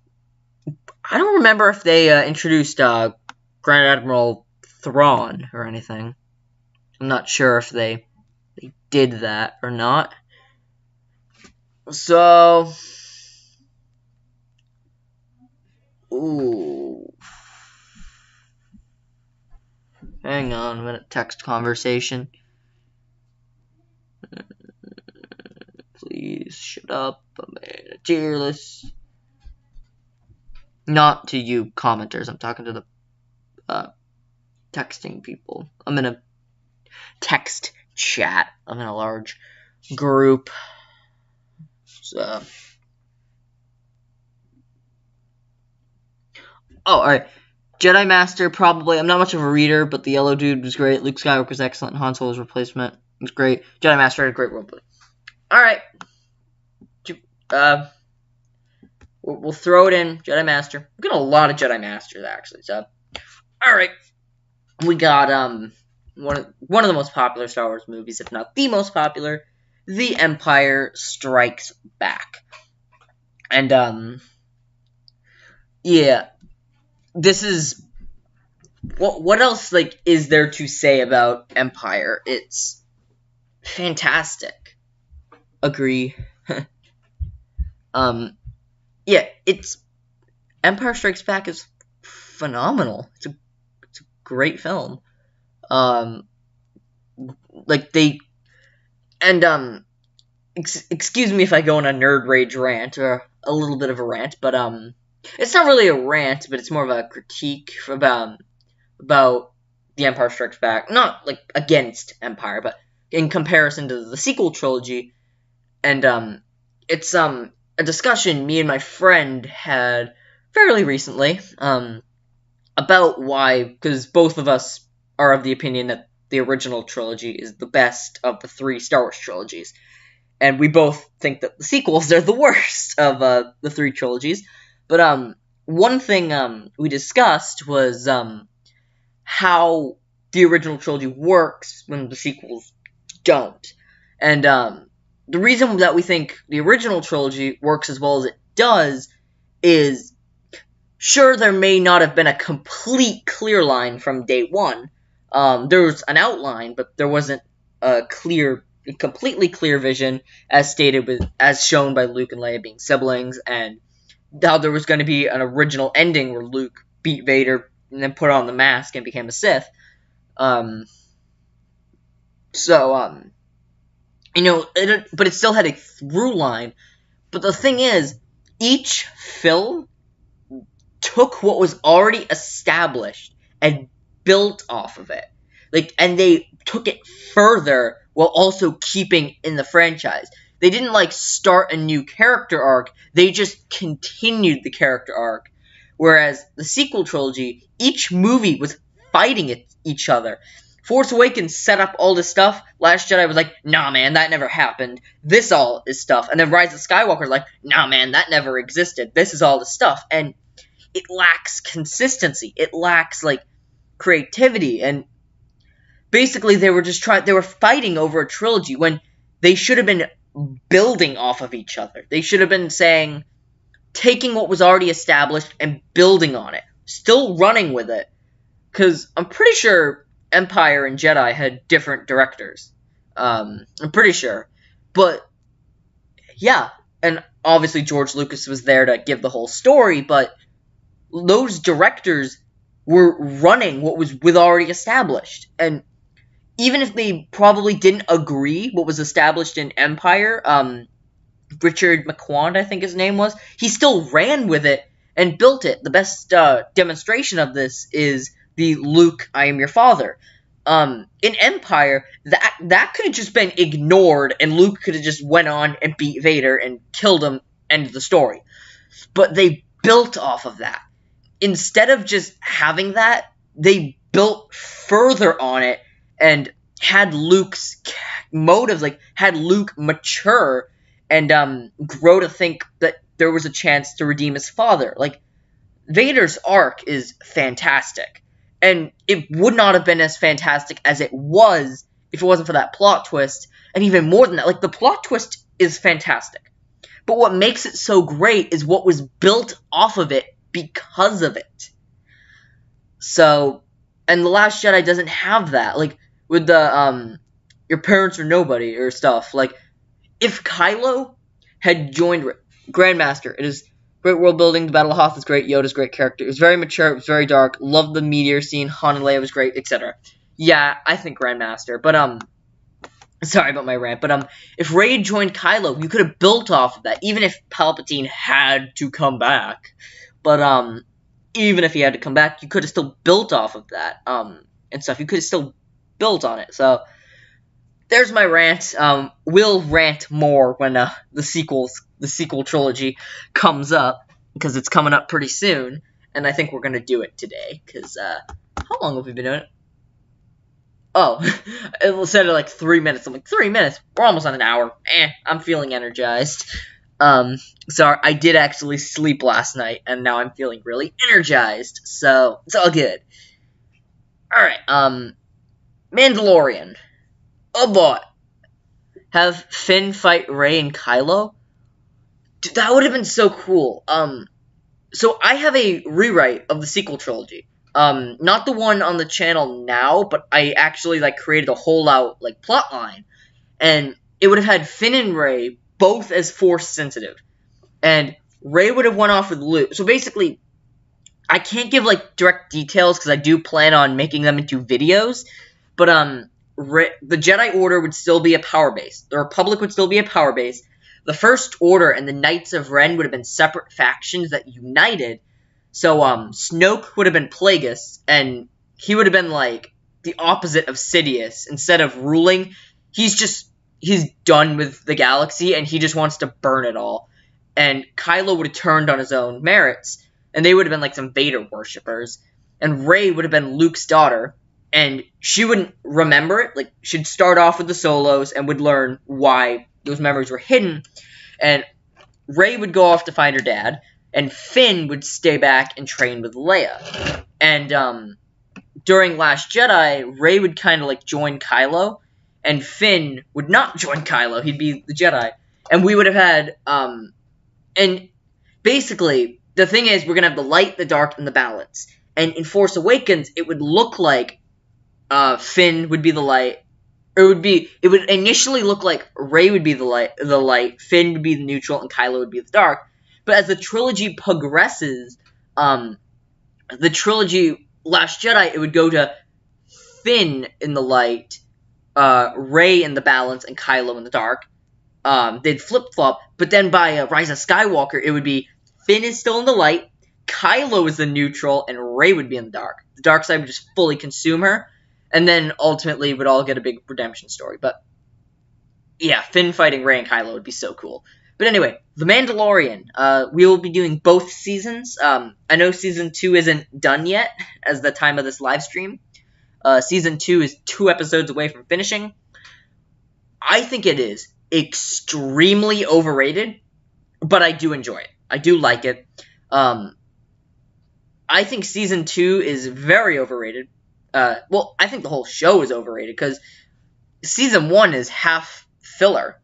I don't remember if they introduced Grand Admiral Thrawn or anything. I'm not sure if they did that or not. So, ooh. Hang on a minute, text conversation. Please shut up. I'm in a tier list. Not to you commenters, I'm talking to the texting people. I'm in a text chat. I'm in a large group. So. Oh, alright. Jedi Master, probably. I'm not much of a reader, but the yellow dude was great. Luke Skywalker was excellent. Han Solo's replacement was great. Jedi Master had a great roleplay. Alright. We'll throw it in. Jedi Master. We got a lot of Jedi Masters, actually. So, alright. We got, one of the most popular Star Wars movies, if not the most popular, The Empire Strikes Back. And, yeah. This is... What else, like, is there to say about Empire? It's fantastic. Agree. Yeah, it's... Empire Strikes Back is phenomenal. It's a great film. Like, they... And, excuse me if I go on a nerd rage rant, or a little bit of a rant, but, it's not really a rant, but it's more of a critique about The Empire Strikes Back. Not, like, against Empire, but in comparison to the sequel trilogy. And, it's, a discussion me and my friend had fairly recently, about why, because both of us are of the opinion that the original trilogy is the best of the 3 Star Wars trilogies. And we both think that the sequels are the worst of, the 3 trilogies. But, one thing, we discussed was, how the original trilogy works when the sequels don't. And, the reason that we think the original trilogy works as well as it does is, sure, there may not have been a complete clear line from day one. There was an outline, but there wasn't a completely clear vision, as shown by Luke and Leia being siblings, and how there was going to be an original ending where Luke beat Vader and then put on the mask and became a Sith. You know, but it still had a through line. But the thing is, each film took what was already established and built off of it. Like, and they took it further while also keeping in the franchise. They didn't, like, start a new character arc. They just continued the character arc. Whereas the sequel trilogy, each movie was fighting each other. Force Awakens set up all this stuff. Last Jedi was like, nah, man, that never happened. This all is stuff. And then Rise of Skywalker is like, nah, man, that never existed. This is all the stuff. And it lacks consistency. It lacks, like, creativity. And basically, they were fighting over a trilogy when they should have been building off of each other. They should have been taking what was already established and building on it. Still running with it. Because I'm pretty sure Empire and Jedi had different directors. I'm pretty sure. But, yeah. And obviously George Lucas was there to give the whole story, but those directors were running what was already established. And even if they probably didn't agree what was established in Empire, Richard McQuand, I think his name was, he still ran with it and built it. The best demonstration of this is the Luke, I am your father. In Empire, that could have just been ignored, and Luke could have just went on and beat Vader and killed him, end of the story. But they built off of that. Instead of just having that, they built further on it and had Luke's motives, like, had Luke mature and grow to think that there was a chance to redeem his father. Like, Vader's arc is fantastic. And it would not have been as fantastic as it was if it wasn't for that plot twist. And even more than that, like, the plot twist is fantastic. But what makes it so great is what was built off of it because of it. So, and The Last Jedi doesn't have that. Like, with the, your parents are nobody or stuff. Like, if Kylo had joined Grandmaster, it is great world building, the Battle of Hoth is great, Yoda's great character. It was very mature, it was very dark, loved the meteor scene, Han and Leia was great, etc. Yeah, I think Grandmaster, but, sorry about my rant, but, if Rey had joined Kylo, you could have built off of that, even if Palpatine had to come back. But, even if he had to come back, you could have still built off of that, and stuff. You could have still built on it, so there's my rant. We'll rant more when the sequel trilogy comes up, because it's coming up pretty soon, and I think we're gonna do it today. Because how long have we been doing it? Oh, it said like 3 minutes. I'm like, 3 minutes? We're almost on an hour. I'm feeling energized. Sorry, I did actually sleep last night, and now I'm feeling really energized. So it's all good. All right. Mandalorian. Oh boy. Have Finn fight Rey and Kylo? Dude, that would have been so cool. So I have a rewrite of the sequel trilogy. Not the one on the channel now, but I actually, like, created a whole out, like, plot line. And it would have had Finn and Rey both as Force sensitive. And Rey would have went off with Luke. So basically, I can't give, like, direct details, because I do plan on making them into videos. But, the Jedi Order would still be a power base. The Republic would still be a power base. The First Order and the Knights of Ren would have been separate factions that united. So, Snoke would have been Plagueis, and he would have been, like, the opposite of Sidious. Instead of ruling, he's done with the galaxy, and he just wants to burn it all. And Kylo would have turned on his own merits, and they would have been, like, some Vader worshippers. And Rey would have been Luke's daughter, and she wouldn't remember it. Like, she'd start off with the Solos and would learn why those memories were hidden. And Rey would go off to find her dad, and Finn would stay back and train with Leia. And, during Last Jedi, Rey would kind of, like, join Kylo, and Finn would not join Kylo. He'd be the Jedi. And we would have had, and basically, the thing is, we're gonna have the light, the dark, and the balance. And in Force Awakens, it would look like Finn would be the light. Or it would initially look like Rey would be the light, Finn would be the neutral, and Kylo would be the dark. But as the trilogy progresses, the trilogy Last Jedi, it would go to Finn in the light, Rey in the balance, and Kylo in the dark. They'd flip-flop, but then by Rise of Skywalker, it would be Finn is still in the light, Kylo is the neutral, and Rey would be in the dark. The dark side would just fully consume her, and then ultimately would all get a big redemption story. But yeah, Finn fighting Rey and Kylo would be so cool. But anyway, The Mandalorian. We will be doing both seasons. I know Season 2 isn't done yet, as the time of this live stream. Season 2 is 2 episodes away from finishing. I think it is extremely overrated, but I do enjoy it. I do like it. I think Season 2 is very overrated. Well, I think the whole show is overrated, because Season 1 is half filler.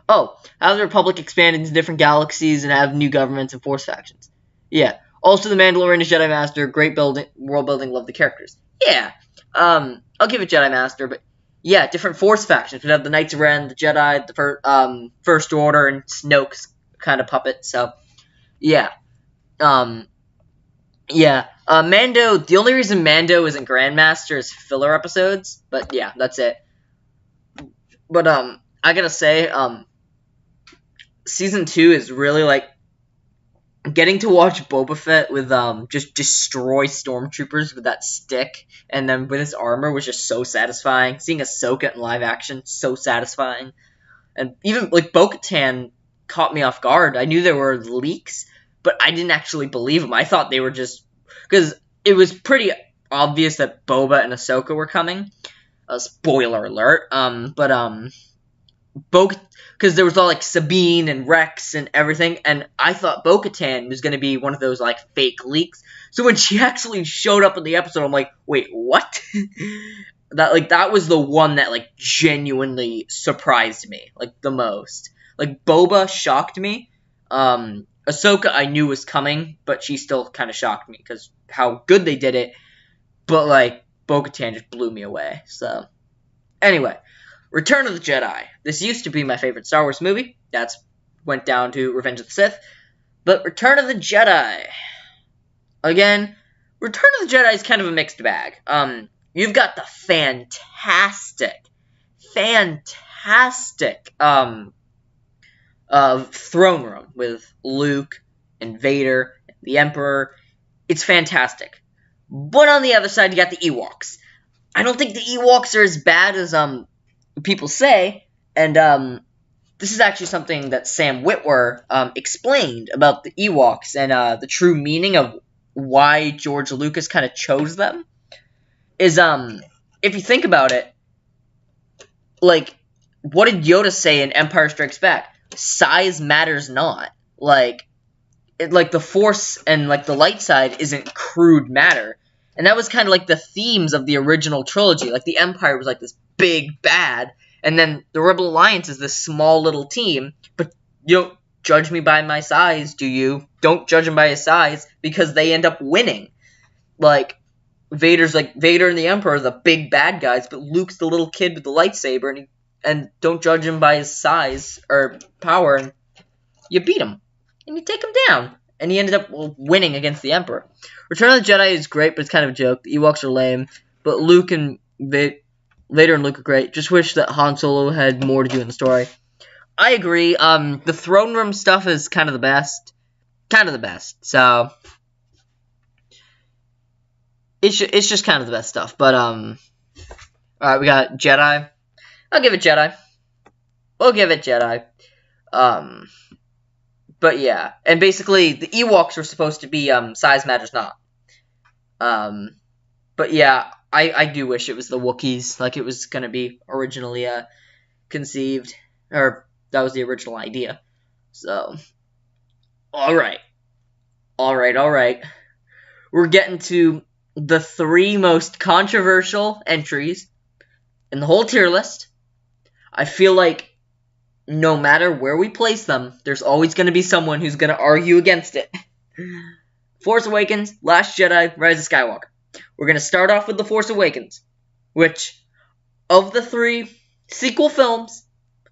Oh, how the Republic expanded into different galaxies and have new governments and force factions. Yeah. Also, The Mandalorian is Jedi Master, great building, world building, love the characters. Yeah. I'll give it Jedi Master, but yeah, different force factions. We have the Knights of Ren, the Jedi, the First Order, and Snoke's kind of puppet, so yeah. Yeah, Mando, the only reason Mando isn't Grandmaster is filler episodes, but yeah, that's it. But, I gotta say, Season 2 is really, like, getting to watch Boba Fett with, just destroy stormtroopers with that stick, and then with his armor was just so satisfying. Seeing Ahsoka in live action, so satisfying. And even, like, Bo-Katan caught me off guard. I knew there were leaks, but I didn't actually believe them. I thought they were just... Because it was pretty obvious that Boba and Ahsoka were coming. Spoiler alert. Because there was all, like, Sabine and Rex and everything, and I thought Bo-Katan was going to be one of those, like, fake leaks. So when she actually showed up in the episode, I'm like, wait, what? That was the one that, like, genuinely surprised me, like, the most. Like, Boba shocked me. Ahsoka I knew was coming, but she still kind of shocked me, because how good they did it. But, like, Bo-Katan just blew me away, so... Anyway, Return of the Jedi. This used to be my favorite Star Wars movie. That's went down to Revenge of the Sith. But Return of the Jedi. Again, Return of the Jedi is kind of a mixed bag. You've got the fantastic throne room with Luke and Vader and the Emperor. It's fantastic. But on the other side, you got the Ewoks. I don't think the Ewoks are as bad as people say, and this is actually something that Sam Witwer explained about the Ewoks and the true meaning of why George Lucas kind of chose them. Is if you think about it, like, what did Yoda say in Empire Strikes Back? Size matters not. Like the Force and, like, the light side isn't crude matter. And that was kind of like the themes of the original trilogy. Like, the Empire was like this big bad, and then the Rebel Alliance is this small little team. But you don't judge me by my size, do you? Don't judge him by his size, because they end up winning. Like, Vader and the Emperor are the big bad guys, but Luke's the little kid with the lightsaber, and don't judge him by his size or power, and you beat him. And you take him down. And he ended up winning against the Emperor. Return of the Jedi is great, but it's kind of a joke. The Ewoks are lame. But Luke and Vader and Luke are great. Just wish that Han Solo had more to do in the story. I agree. The throne room stuff is kind of the best. So it's just kind of the best stuff. But alright, we got Jedi. I'll give it Jedi. We'll give it Jedi. But yeah, and basically the Ewoks were supposed to be size matters not. But yeah, I do wish it was the Wookiees, like it was gonna be originally conceived, or that was the original idea. So, all right. We're getting to the 3 most controversial entries in the whole tier list. I feel like no matter where we place them, there's always going to be someone who's going to argue against it. Force Awakens, Last Jedi, Rise of Skywalker. We're going to start off with The Force Awakens, which, of the 3 sequel films,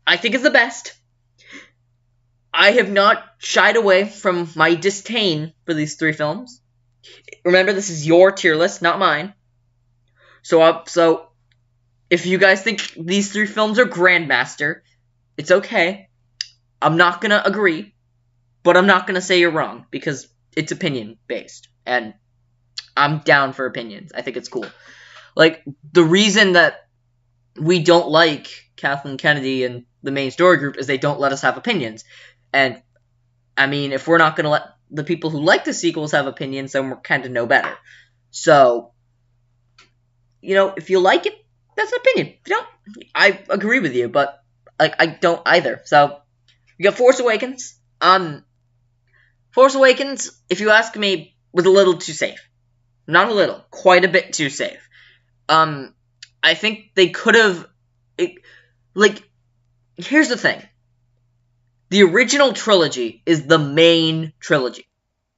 I think is the best. I have not shied away from my disdain for these 3 films. Remember, this is your tier list, not mine. So if you guys think these 3 films are Grandmaster, it's okay. I'm not gonna agree, but I'm not gonna say you're wrong, because it's opinion-based, and I'm down for opinions. I think it's cool. Like, the reason that we don't like Kathleen Kennedy and the main story group is they don't let us have opinions. And, I mean, if we're not gonna let the people who like the sequels have opinions, then we're kind of no better. So, you know, if you like it, that's an opinion. If you don't, I agree with you, but like, I don't either. So, we got Force Awakens. Force Awakens, if you ask me, was a little too safe. Not a little, quite a bit too safe. I think they could have... here's the thing. The original trilogy is the main trilogy.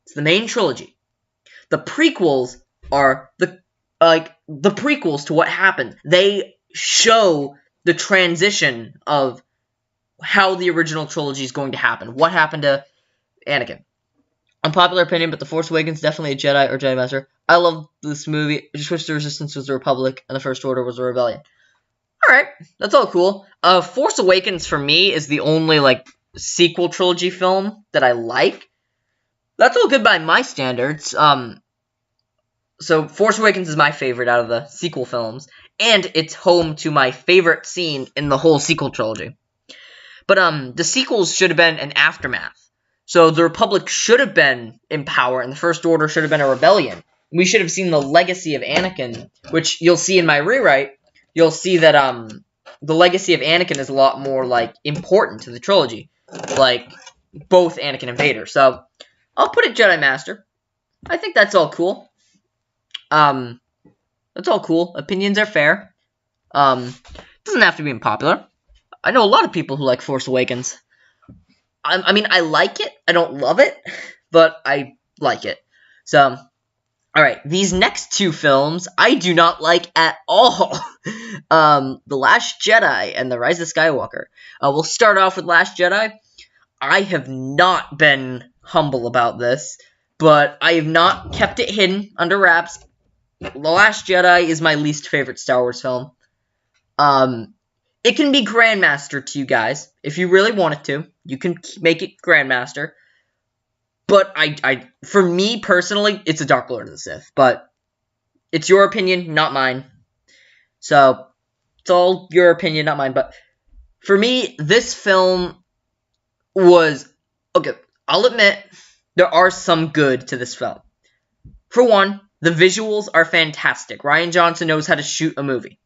It's the main trilogy. The prequels are the prequels to what happened. They show the transition of how the original trilogy is going to happen. What happened to Anakin. unpopular opinion, but The Force Awakens is definitely a Jedi or Jedi Master. I love this movie. I just wish the Resistance was the Republic and the First Order was a rebellion. Alright, that's all cool. Force Awakens for me is the only, like, sequel trilogy film that I like. That's all good by my standards. So Force Awakens is my favorite out of the sequel films, and it's home to my favorite scene in the whole sequel trilogy. But the sequels should have been an aftermath. So the Republic should have been in power, and the First Order should have been a rebellion. We should have seen the legacy of Anakin, which you'll see in my rewrite. You'll see that the legacy of Anakin is a lot more, like, important to the trilogy. Like, both Anakin and Vader. So, I'll put it Jedi Master. I think that's all cool. That's all cool. Opinions are fair. Doesn't have to be unpopular. I know a lot of people who like Force Awakens. I mean, I like it. I don't love it, but I like it. So, alright, these next two films, I do not like at all. The Last Jedi and The Rise of Skywalker. We'll start off with Last Jedi. I have not been humble about this, but I have not kept it hidden under wraps. The Last Jedi is my least favorite Star Wars film. It can be Grandmaster to you guys. If you really want it to, you can make it Grandmaster. But for me personally, it's a Dark Lord of the Sith. But it's your opinion, not mine. So, it's all your opinion, not mine. But for me, this film was... Okay, I'll admit, there are some good to this film. For one, the visuals are fantastic. Rian Johnson knows how to shoot a movie.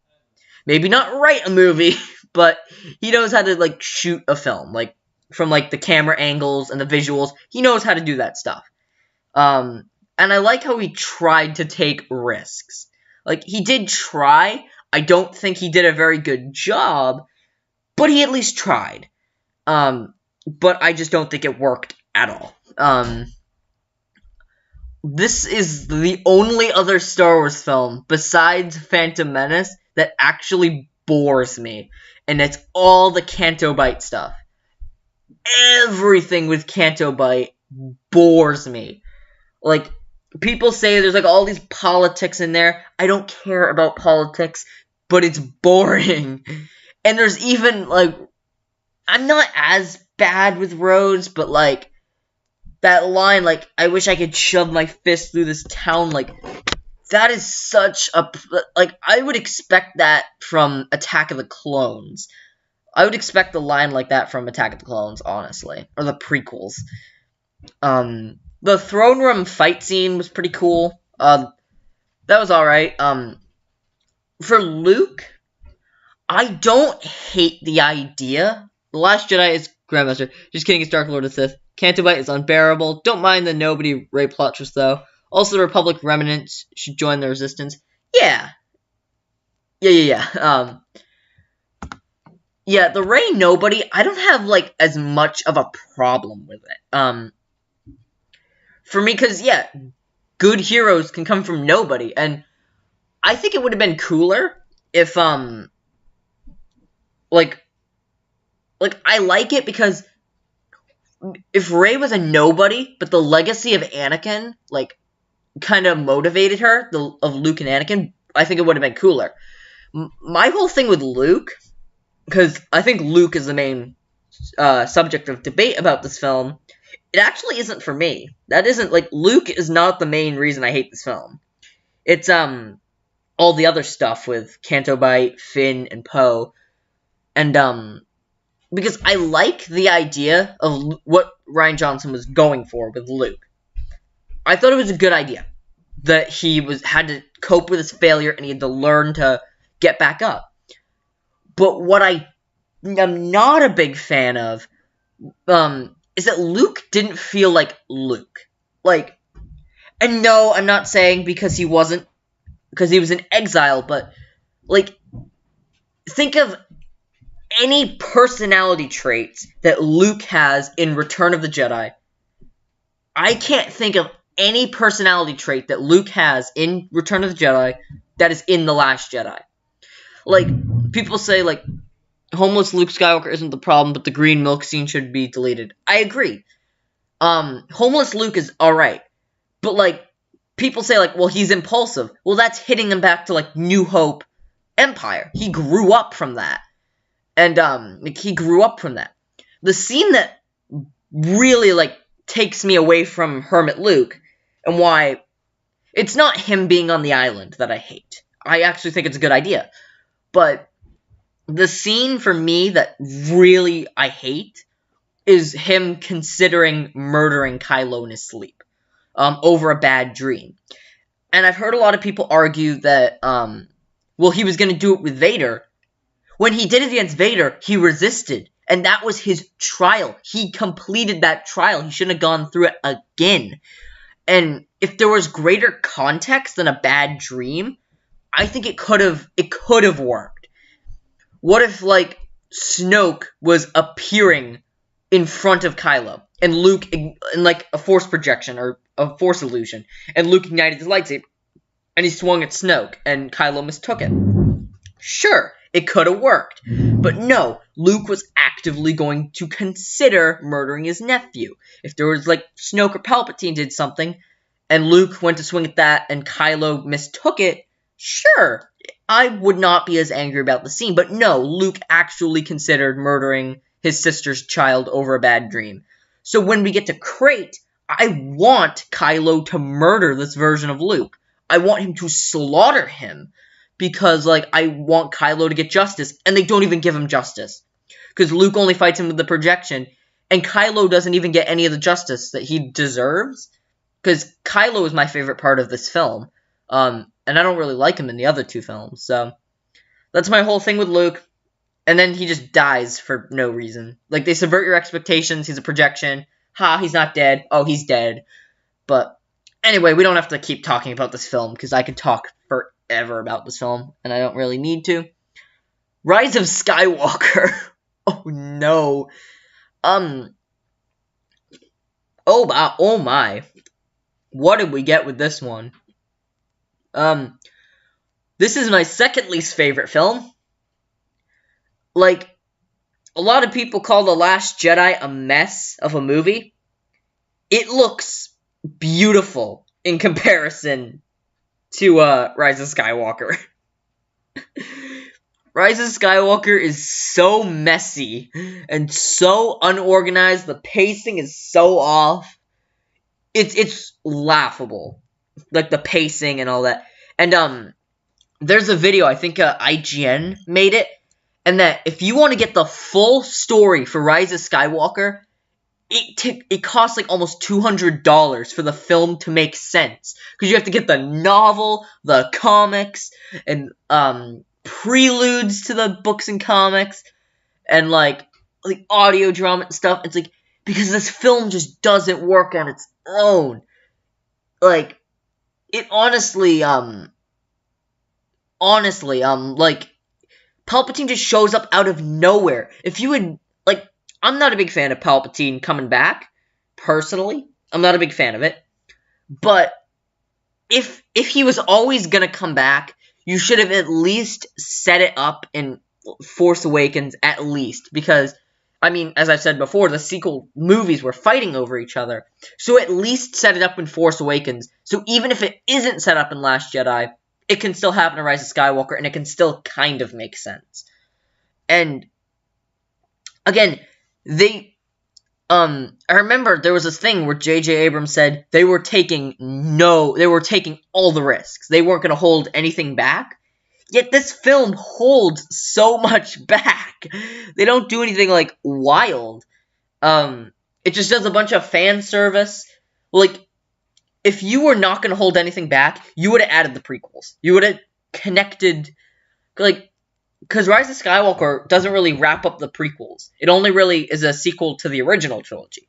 Maybe not write a movie, but he knows how to, like, shoot a film. Like, from, like, the camera angles and the visuals. He knows how to do that stuff. And I like how he tried to take risks. Like, he did try. I don't think he did a very good job, but he at least tried. But I just don't think it worked at all. This is the only other Star Wars film, besides Phantom Menace, that actually bores me. And it's all the Canto Bight stuff. Everything with Canto Bight bores me. Like, people say there's, like, all these politics in there. I don't care about politics, but it's boring. And there's even, like, I'm not as bad with Rhodes, but, like, that line, like, I wish I could shove my fist through this town, like, that is such a, like, I would expect that from Attack of the Clones. I would expect a line like that from Attack of the Clones, honestly. Or the prequels. The throne room fight scene was pretty cool. That was alright. For Luke, I don't hate the idea. The Last Jedi is Grandmaster. Just kidding, it's Dark Lord of the Sith. Canto Bight is unbearable. Don't mind the nobody Ray plot twist, though. Also, the Republic remnants should join the Resistance. Yeah. Yeah, the Rey nobody, I don't have, like, as much of a problem with it. For me, because, yeah, good heroes can come from nobody, and I think it would have been cooler if, like, I like it because if Rey was a nobody, but the legacy of Anakin, like, kind of motivated her, of Luke and Anakin, I think it would have been cooler. My whole thing with Luke, because I think Luke is the main subject of debate about this film, it actually isn't for me. That isn't, like, Luke is not the main reason I hate this film. It's, all the other stuff with Canto Bight, Finn, and Poe, and, because I like the idea of what Rian Johnson was going for with Luke. I thought it was a good idea. That he had to cope with his failure and he had to learn to get back up. But what I am not a big fan of, is that Luke didn't feel like Luke. Like, and no, I'm not saying because he was in exile, but, like, think of any personality traits that Luke has in Return of the Jedi. I can't think of any personality trait that Luke has in Return of the Jedi that is in The Last Jedi. Like, people say, like, homeless Luke Skywalker isn't the problem, but the green milk scene should be deleted. I agree. Homeless Luke is alright. But, like, people say, like, well, he's impulsive. Well, that's hitting him back to, like, New Hope Empire. He grew up from that. And, like, he grew up from that. The scene that really, like, takes me away from Hermit Luke, and why it's not him being on the island that I hate. I actually think it's a good idea. But the scene for me that really I hate is him considering murdering Kylo in his sleep over a bad dream. And I've heard a lot of people argue that, well, he was going to do it with Vader. When he did it against Vader, he resisted. And that was his trial. He completed that trial. He shouldn't have gone through it again. And if there was greater context than a bad dream, I think it could have worked. What if, like, Snoke was appearing in front of Kylo, and Luke, in, like, a force projection, or a force illusion, and Luke ignited his lightsaber, and he swung at Snoke, and Kylo mistook it? Sure, it could have worked. But no, Luke was actively going to consider murdering his nephew. If there was, like, Snoke or Palpatine did something, and Luke went to swing at that, and Kylo mistook it, sure, I would not be as angry about the scene. But no, Luke actually considered murdering his sister's child over a bad dream. So when we get to Crate, I want Kylo to murder this version of Luke. I want him to slaughter him. Because, like, I want Kylo to get justice, and they don't even give him justice. Because Luke only fights him with the projection, and Kylo doesn't even get any of the justice that he deserves. Because Kylo is my favorite part of this film, and I don't really like him in the other two films, so that's my whole thing with Luke. And then he just dies for no reason. Like, they subvert your expectations, he's a projection, ha, he's not dead, oh, he's dead. But, anyway, we don't have to keep talking about this film, because I could talk forever about this film, and I don't really need to. Rise of Skywalker. Oh no. Oh my. What did we get with this one? This is my second least favorite film. Like, a lot of people call The Last Jedi a mess of a movie. It looks beautiful in comparison to Rise of Skywalker. Rise of Skywalker is so messy and so unorganized. The pacing is so off. It's laughable, like the pacing and all that. And there's a video, I think IGN made it, and that if you want to get the full story for Rise of Skywalker, it costs like almost $200 for the film to make sense. Because you have to get the novel, the comics, and preludes to the books and comics, and like audio drama and stuff. It's like, because this film just doesn't work on its own. Like, it honestly, like, Palpatine just shows up out of nowhere. If you had, like, I'm not a big fan of Palpatine coming back, personally. I'm not a big fan of it. But if he was always gonna come back, you should have at least set it up in Force Awakens, at least. Because, I mean, as I've said before, the sequel movies were fighting over each other. So at least set it up in Force Awakens. So even if it isn't set up in Last Jedi, it can still happen in Rise of Skywalker, and it can still kind of make sense. And, again, I remember there was this thing where J.J. Abrams said they were taking all the risks. They weren't going to hold anything back. Yet this film holds so much back. They don't do anything, like, wild. It just does a bunch of fan service. Like, if you were not going to hold anything back, you would have added the prequels. You would have connected, like, because Rise of Skywalker doesn't really wrap up the prequels. It only really is a sequel to the original trilogy.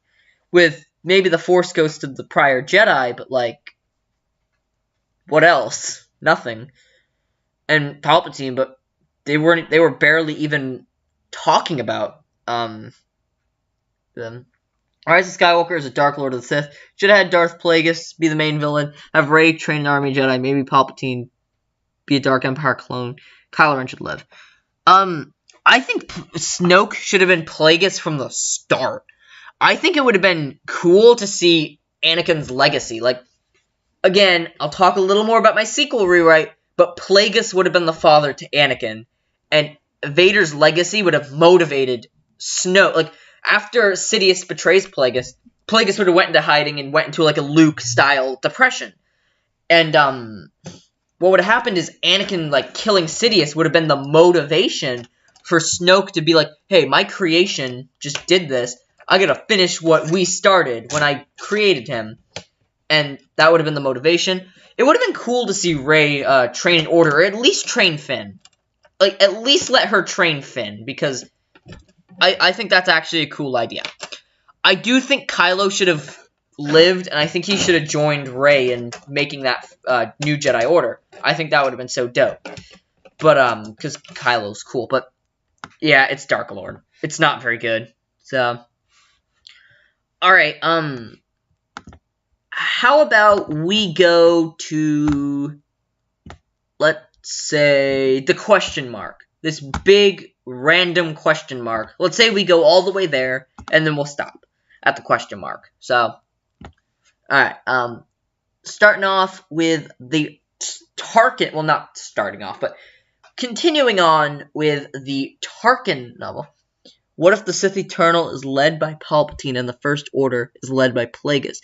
With maybe the Force Ghost to the prior Jedi, but, like, what else? Nothing. And Palpatine, but they were barely even talking about them. Rise of Skywalker is a Dark Lord of the Sith. Should have had Darth Plagueis be the main villain. Have Rey train an army of Jedi. Maybe Palpatine be a Dark Empire clone. Kylo Ren should live. I think Snoke should have been Plagueis from the start. I think it would have been cool to see Anakin's legacy. Like, again, I'll talk a little more about my sequel rewrite, but Plagueis would have been the father to Anakin, and Vader's legacy would have motivated Snoke. Like, after Sidious betrays Plagueis, Plagueis would have went into hiding and went into, like, a Luke-style depression. And, what would have happened is Anakin, like, killing Sidious would have been the motivation for Snoke to be like, hey, my creation just did this. I gotta finish what we started when I created him. And that would have been the motivation. It would have been cool to see Rey train in Order, or at least train Finn. Like, at least let her train Finn, because I think that's actually a cool idea. I do think Kylo should have lived, and I think he should have joined Rey in making that new Jedi Order. I think that would have been so dope. But, because Kylo's cool. But, yeah, it's Dark Lord. It's not very good. So, alright, how about we go to, let's say, the question mark. This big, random question mark. Let's say we go all the way there, and then we'll stop at the question mark. So, alright, starting off with the Tarkin, well, not starting off, but continuing on with the Tarkin novel. What if the Sith Eternal is led by Palpatine and the First Order is led by Plagueis?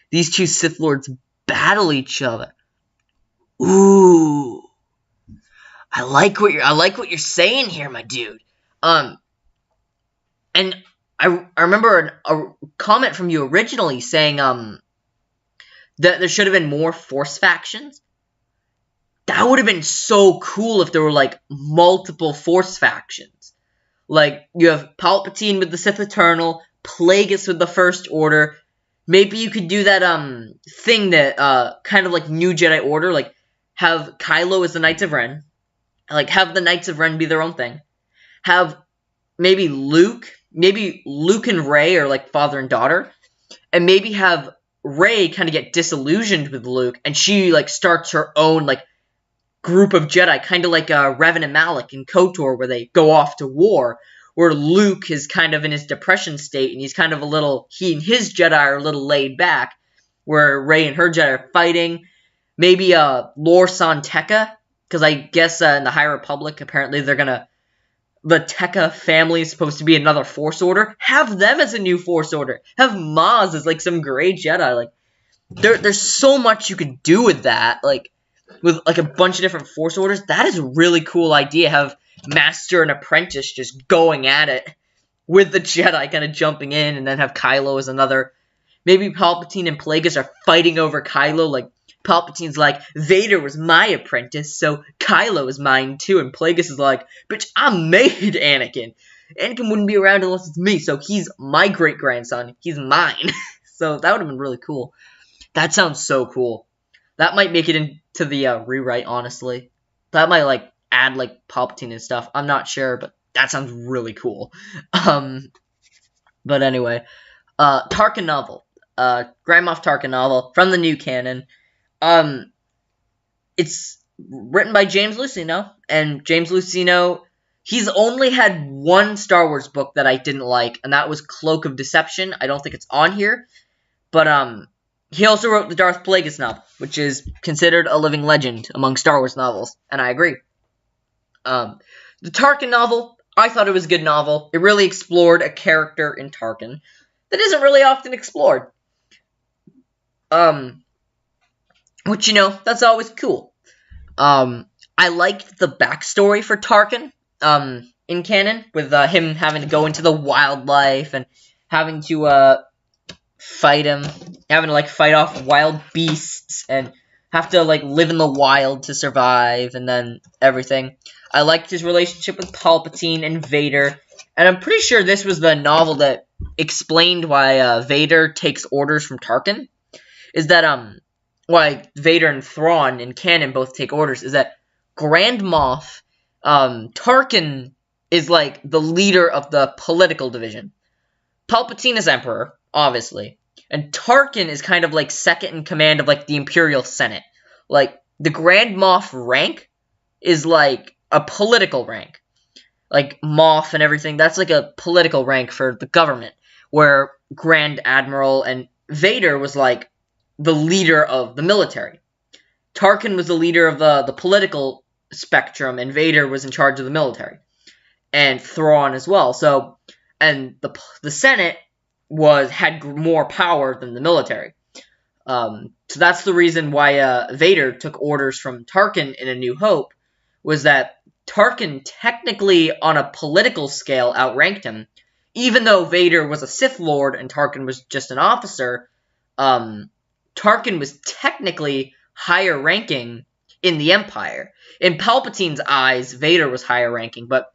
These two Sith Lords battle each other. Ooh. I like what you're saying here, my dude. And I remember a comment from you originally saying that there should have been more Force factions. That would have been so cool if there were, like, multiple Force factions. Like, you have Palpatine with the Sith Eternal, Plagueis with the First Order. Maybe you could do that, thing that, kind of like New Jedi Order, like, have Kylo as the Knights of Ren. Like, have the Knights of Ren be their own thing. Have maybe Luke and Rey are, like, father and daughter. And maybe have Rey kind of get disillusioned with Luke, and she, like, starts her own, like, group of Jedi, kind of like Revan and Malak in KOTOR, where they go off to war, where Luke is kind of in his depression state, and he's kind of he and his Jedi are a little laid back, where Rey and her Jedi are fighting. Maybe Lor San Tekka, because I guess in the High Republic, apparently the Tekka family is supposed to be another Force Order. Have them as a new Force Order. Have Maz as, like, some gray Jedi. Like, there's so much you could do with that, like, with, like, a bunch of different Force Orders. That is a really cool idea. Have Master and Apprentice just going at it with the Jedi kind of jumping in, and then have Kylo as another. Maybe Palpatine and Plagueis are fighting over Kylo. Like, Palpatine's like, Vader was my apprentice, so Kylo is mine too. And Plagueis is like, bitch, I made Anakin. Anakin wouldn't be around unless it's me, so he's my great-grandson. He's mine. So that would have been really cool. That sounds so cool. That might make it into the rewrite, honestly. That might, like, add, like, Palpatine and stuff. I'm not sure, but that sounds really cool. But anyway, Tarkin novel. Grand Moff Tarkin novel from the new canon. It's written by James Luceno, and James Luceno, he's only had one Star Wars book that I didn't like, and that was Cloak of Deception. I don't think it's on here, but, he also wrote the Darth Plagueis novel, which is considered a living legend among Star Wars novels, and I agree. The Tarkin novel, I thought it was a good novel. It really explored a character in Tarkin that isn't really often explored. Which, you know, that's always cool. I liked the backstory for Tarkin, in canon, with, him having to go into the wildlife and having to, fight him, having to, like, fight off wild beasts, and have to, like, live in the wild to survive, and then everything. I liked his relationship with Palpatine and Vader, and I'm pretty sure this was the novel that explained why, Vader takes orders from Tarkin, is that, why Vader and Thrawn in canon both take orders, is that Grand Moff, Tarkin is, like, the leader of the political division. Palpatine is Emperor, obviously. And Tarkin is kind of, like, second in command of, like, the Imperial Senate. Like, the Grand Moff rank is, like, a political rank. Like, Moff and everything, that's, like, a political rank for the government. where Grand Admiral and Vader was like the leader of the military. Tarkin was the leader of the political spectrum, and Vader was in charge of the military, and Thrawn as well. So, and the Senate had more power than the military. So that's the reason why Vader took orders from Tarkin in A New Hope, was that Tarkin technically, on a political scale, outranked him. Even though Vader was a Sith Lord and Tarkin was just an officer, Tarkin was technically higher ranking in the Empire. In Palpatine's eyes, Vader was higher ranking, but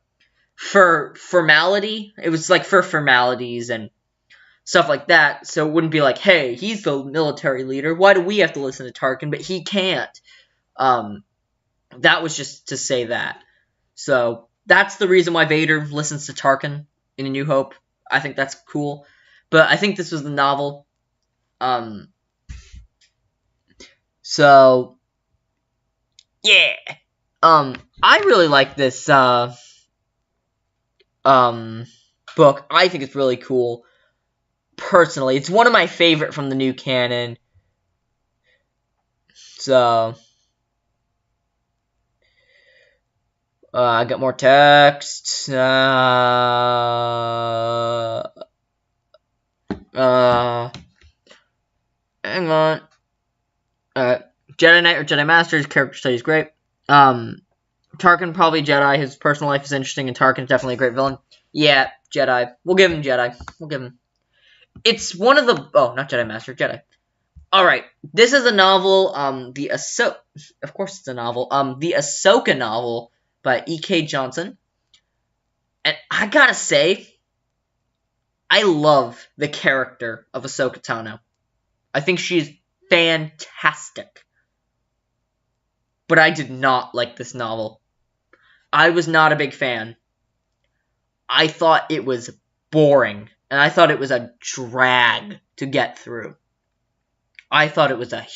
for formality, it was like for formalities and stuff like that, so it wouldn't be like, hey, he's the military leader, why do we have to listen to Tarkin, but he can't. That was just to say that. So, that's the reason why Vader listens to Tarkin in A New Hope. I think that's cool. But I think this was the novel. So, yeah. I really like this, book. I think it's really cool. Personally, it's one of my favorite from the new canon. So, I got more text. Hang on. Jedi Knight or Jedi Master, his character study is great. Tarkin, probably Jedi. His personal life is interesting, and Tarkin is definitely a great villain. Yeah, Jedi. We'll give him Jedi. We'll give him. It's one of the... Oh, not Jedi Master, Jedi. Alright, this is a novel, of course it's a novel, the Ahsoka novel by E.K. Johnson. And I gotta say, I love the character of Ahsoka Tano. I think she's fantastic. But I did not like this novel. I was not a big fan. I thought it was boring. And I thought it was a drag to get through. I thought it was a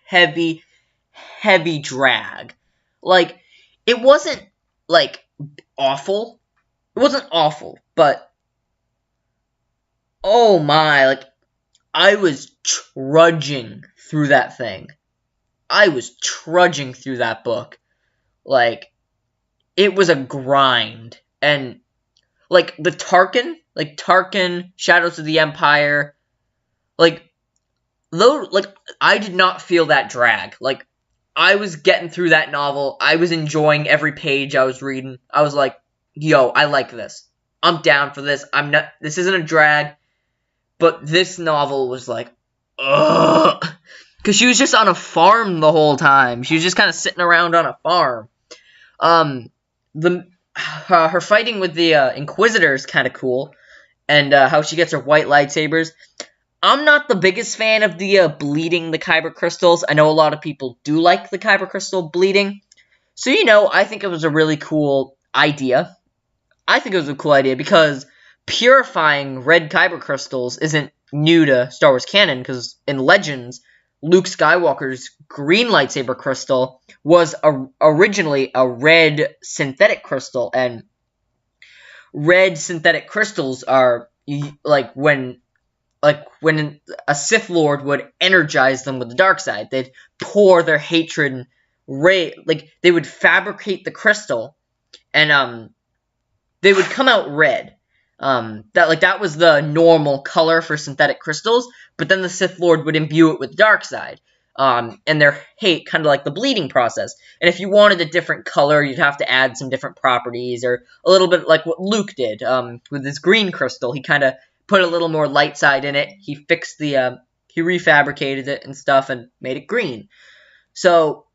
heavy, heavy drag. Like, it wasn't, like, awful. It wasn't awful, but... Oh my, like, I was trudging through that thing. I was trudging through that book. Like, it was a grind. And, like, the Tarkin, Shadows of the Empire, I did not feel that drag. Like, I was getting through that novel. I was enjoying every page I was reading. I was like, yo, I like this. I'm down for this. This isn't a drag. But this novel was like, ugh. Because she was just on a farm the whole time. She was just kind of sitting around on a farm. Her fighting with the Inquisitor is kind of cool. And how she gets her white lightsabers. I'm not the biggest fan of the bleeding the Kyber crystals. I know a lot of people do like the Kyber crystal bleeding. So, I think it was a really cool idea. I think it was a cool idea because purifying red Kyber crystals isn't new to Star Wars canon, because in Legends, Luke Skywalker's green lightsaber crystal was originally a red synthetic crystal, and red synthetic crystals are when a Sith Lord would energize them with the dark side, they'd pour their hatred and they would fabricate the crystal, and they would come out red. That was the normal color for synthetic crystals, but then the Sith Lord would imbue it with dark side, and their hate, kind of like the bleeding process. And if you wanted a different color, you'd have to add some different properties, or a little bit like what Luke did, with his green crystal. He kind of put a little more light side in it. He fixed he refabricated it and stuff and made it green. So,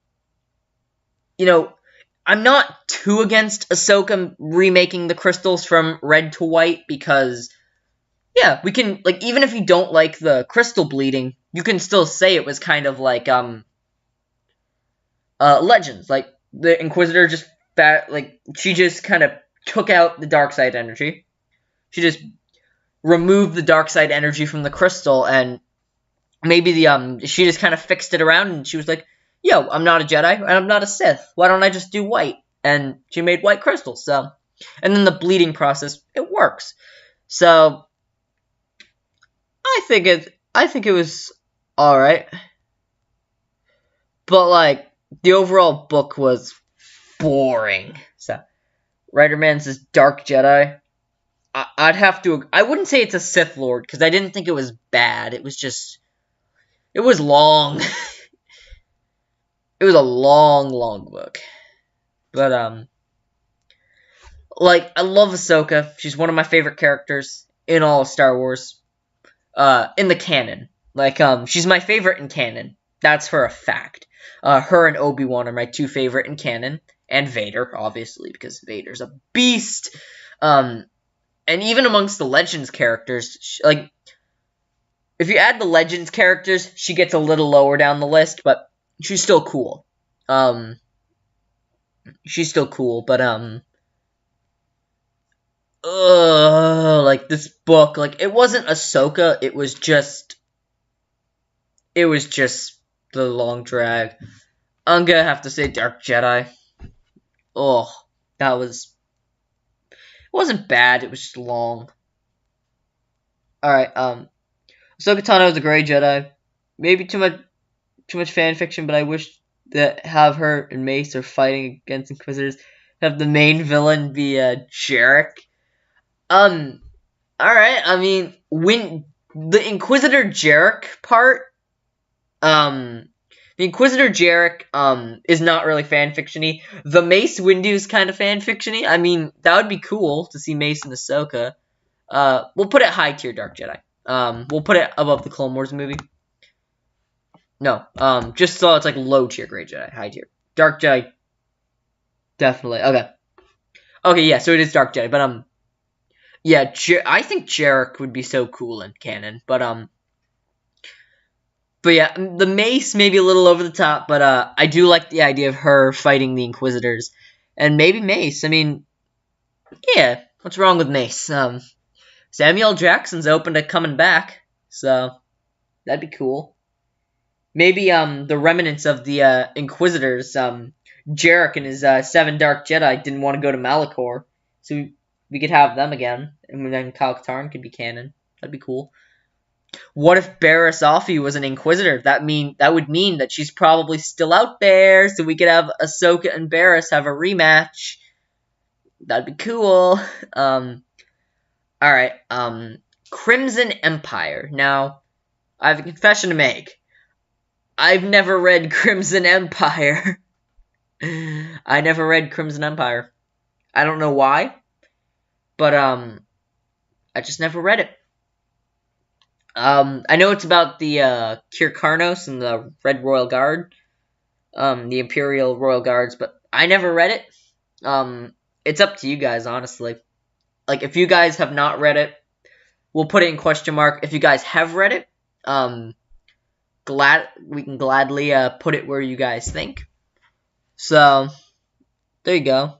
I'm not too against Ahsoka remaking the crystals from red to white, because, yeah, we can, even if you don't like the crystal bleeding, you can still say it was kind of like, Legends. Like, the Inquisitor she just kind of took out the dark side energy. She just removed the dark side energy from the crystal, and maybe she just kind of fixed it around, and she was like, yo, I'm not a Jedi, and I'm not a Sith. Why don't I just do white? And she made white crystals, so. And then the bleeding process, it works. So, I think it was alright. But, like, the overall book was boring. So, Writer-Man says Dark Jedi. I'd have to... I wouldn't say it's a Sith Lord, because I didn't think it was bad. It was just... It was long. It was a long book. But, like, I love Ahsoka. She's one of my favorite characters in all of Star Wars. In the canon. Like, she's my favorite in canon. That's for a fact. Her and Obi-Wan are my two favorite in canon. And Vader, obviously, because Vader's a beast. And even amongst the Legends characters, like, if you add the Legends characters, she gets a little lower down the list, but she's still cool. She's still cool, but, like, this book, like, it wasn't Ahsoka, it was just the long drag. I'm gonna have to say Dark Jedi. Oh, that was... It wasn't bad, it was just long. Alright, Ahsoka Tano is a great Jedi. Maybe too much fan fiction, but I wish that have her and Mace are fighting against Inquisitors. Have the main villain be, Jarek. Alright, I mean, when the Inquisitor Jarek part, the Inquisitor Jarek, is not really fanfiction-y. The Mace Windu is kind of fanfiction-y. I mean, that would be cool to see Mace and Ahsoka. We'll put it high tier Dark Jedi. We'll put it above the Clone Wars movie. No, just so it's like low tier Great Jedi, high tier. Dark Jedi, definitely. Okay, yeah, so it is Dark Jedi, but, yeah, I think Jarek would be so cool in canon, but yeah, the Mace may be a little over the top, but, I do like the idea of her fighting the Inquisitors, and maybe Mace, I mean, yeah, what's wrong with Mace? Samuel Jackson's open to coming back, so that'd be cool. Maybe, the remnants of the, Inquisitors, Jarek and his, 7 Dark Jedi didn't want to go to Malachor, so we could have them again, and then Kyle Katarn could be canon. That'd be cool. What if Barriss Offee was an Inquisitor? That would mean that she's probably still out there, so we could have Ahsoka and Barriss have a rematch. That'd be cool. Alright, Crimson Empire. Now, I have a confession to make. I've never read Crimson Empire. I never read Crimson Empire. I don't know why, but, I just never read it. I know it's about the, Kir Karnos and the Red Royal Guard, the Imperial Royal Guards, but I never read it. It's up to you guys, honestly. Like, if you guys have not read it, we'll put it in question mark. If you guys have read it, we can gladly, put it where you guys think. So, there you go.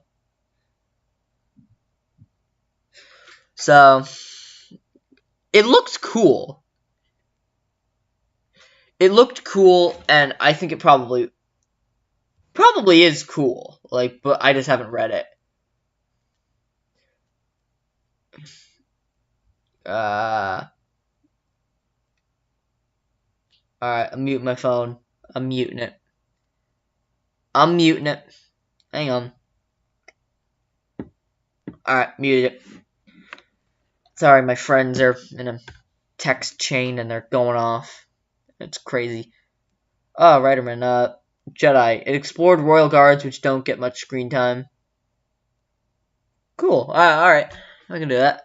So, it looks cool. It looked cool, and I think it probably is cool. Like, but I just haven't read it. Alright, I'm muting my phone. I'm muting it. Hang on. Alright, muted it. Sorry, my friends are in a text chain and they're going off. It's crazy. Oh, Writerman, Jedi. It explored Royal Guards, which don't get much screen time. Cool. Alright. I can do that.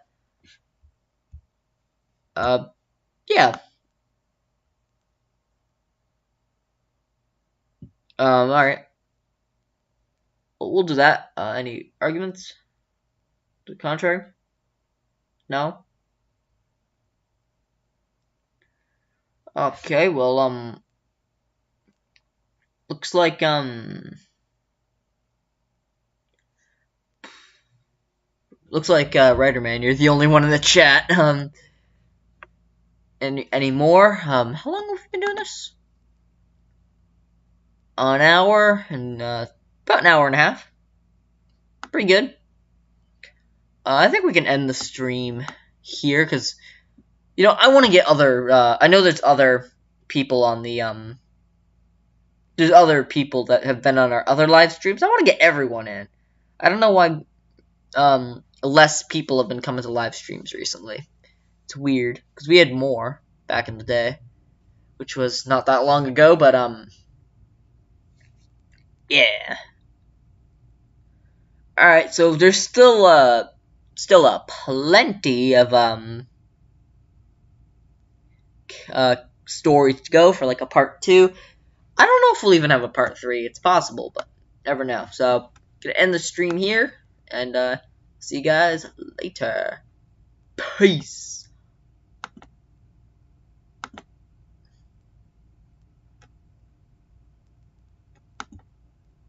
Yeah. Alright. We'll do that. Any arguments? To the contrary? No? Okay, well, looks like, Writerman, you're the only one in the chat. Any more? How long have we been doing this? An hour and, about an hour and a half. Pretty good. I think we can end the stream here, because You know, I want to get other, I know there's other people on the, there's other people that have been on our other live streams. I want to get everyone in. I don't know why, less people have been coming to live streams recently. It's weird, because we had more back in the day, which was not that long ago, but, yeah. Alright, so there's still plenty of, stories to go for, like, a part 2. I don't know if we'll even have a part 3. It's possible, but never know. So, gonna end the stream here, and, see you guys later. Peace.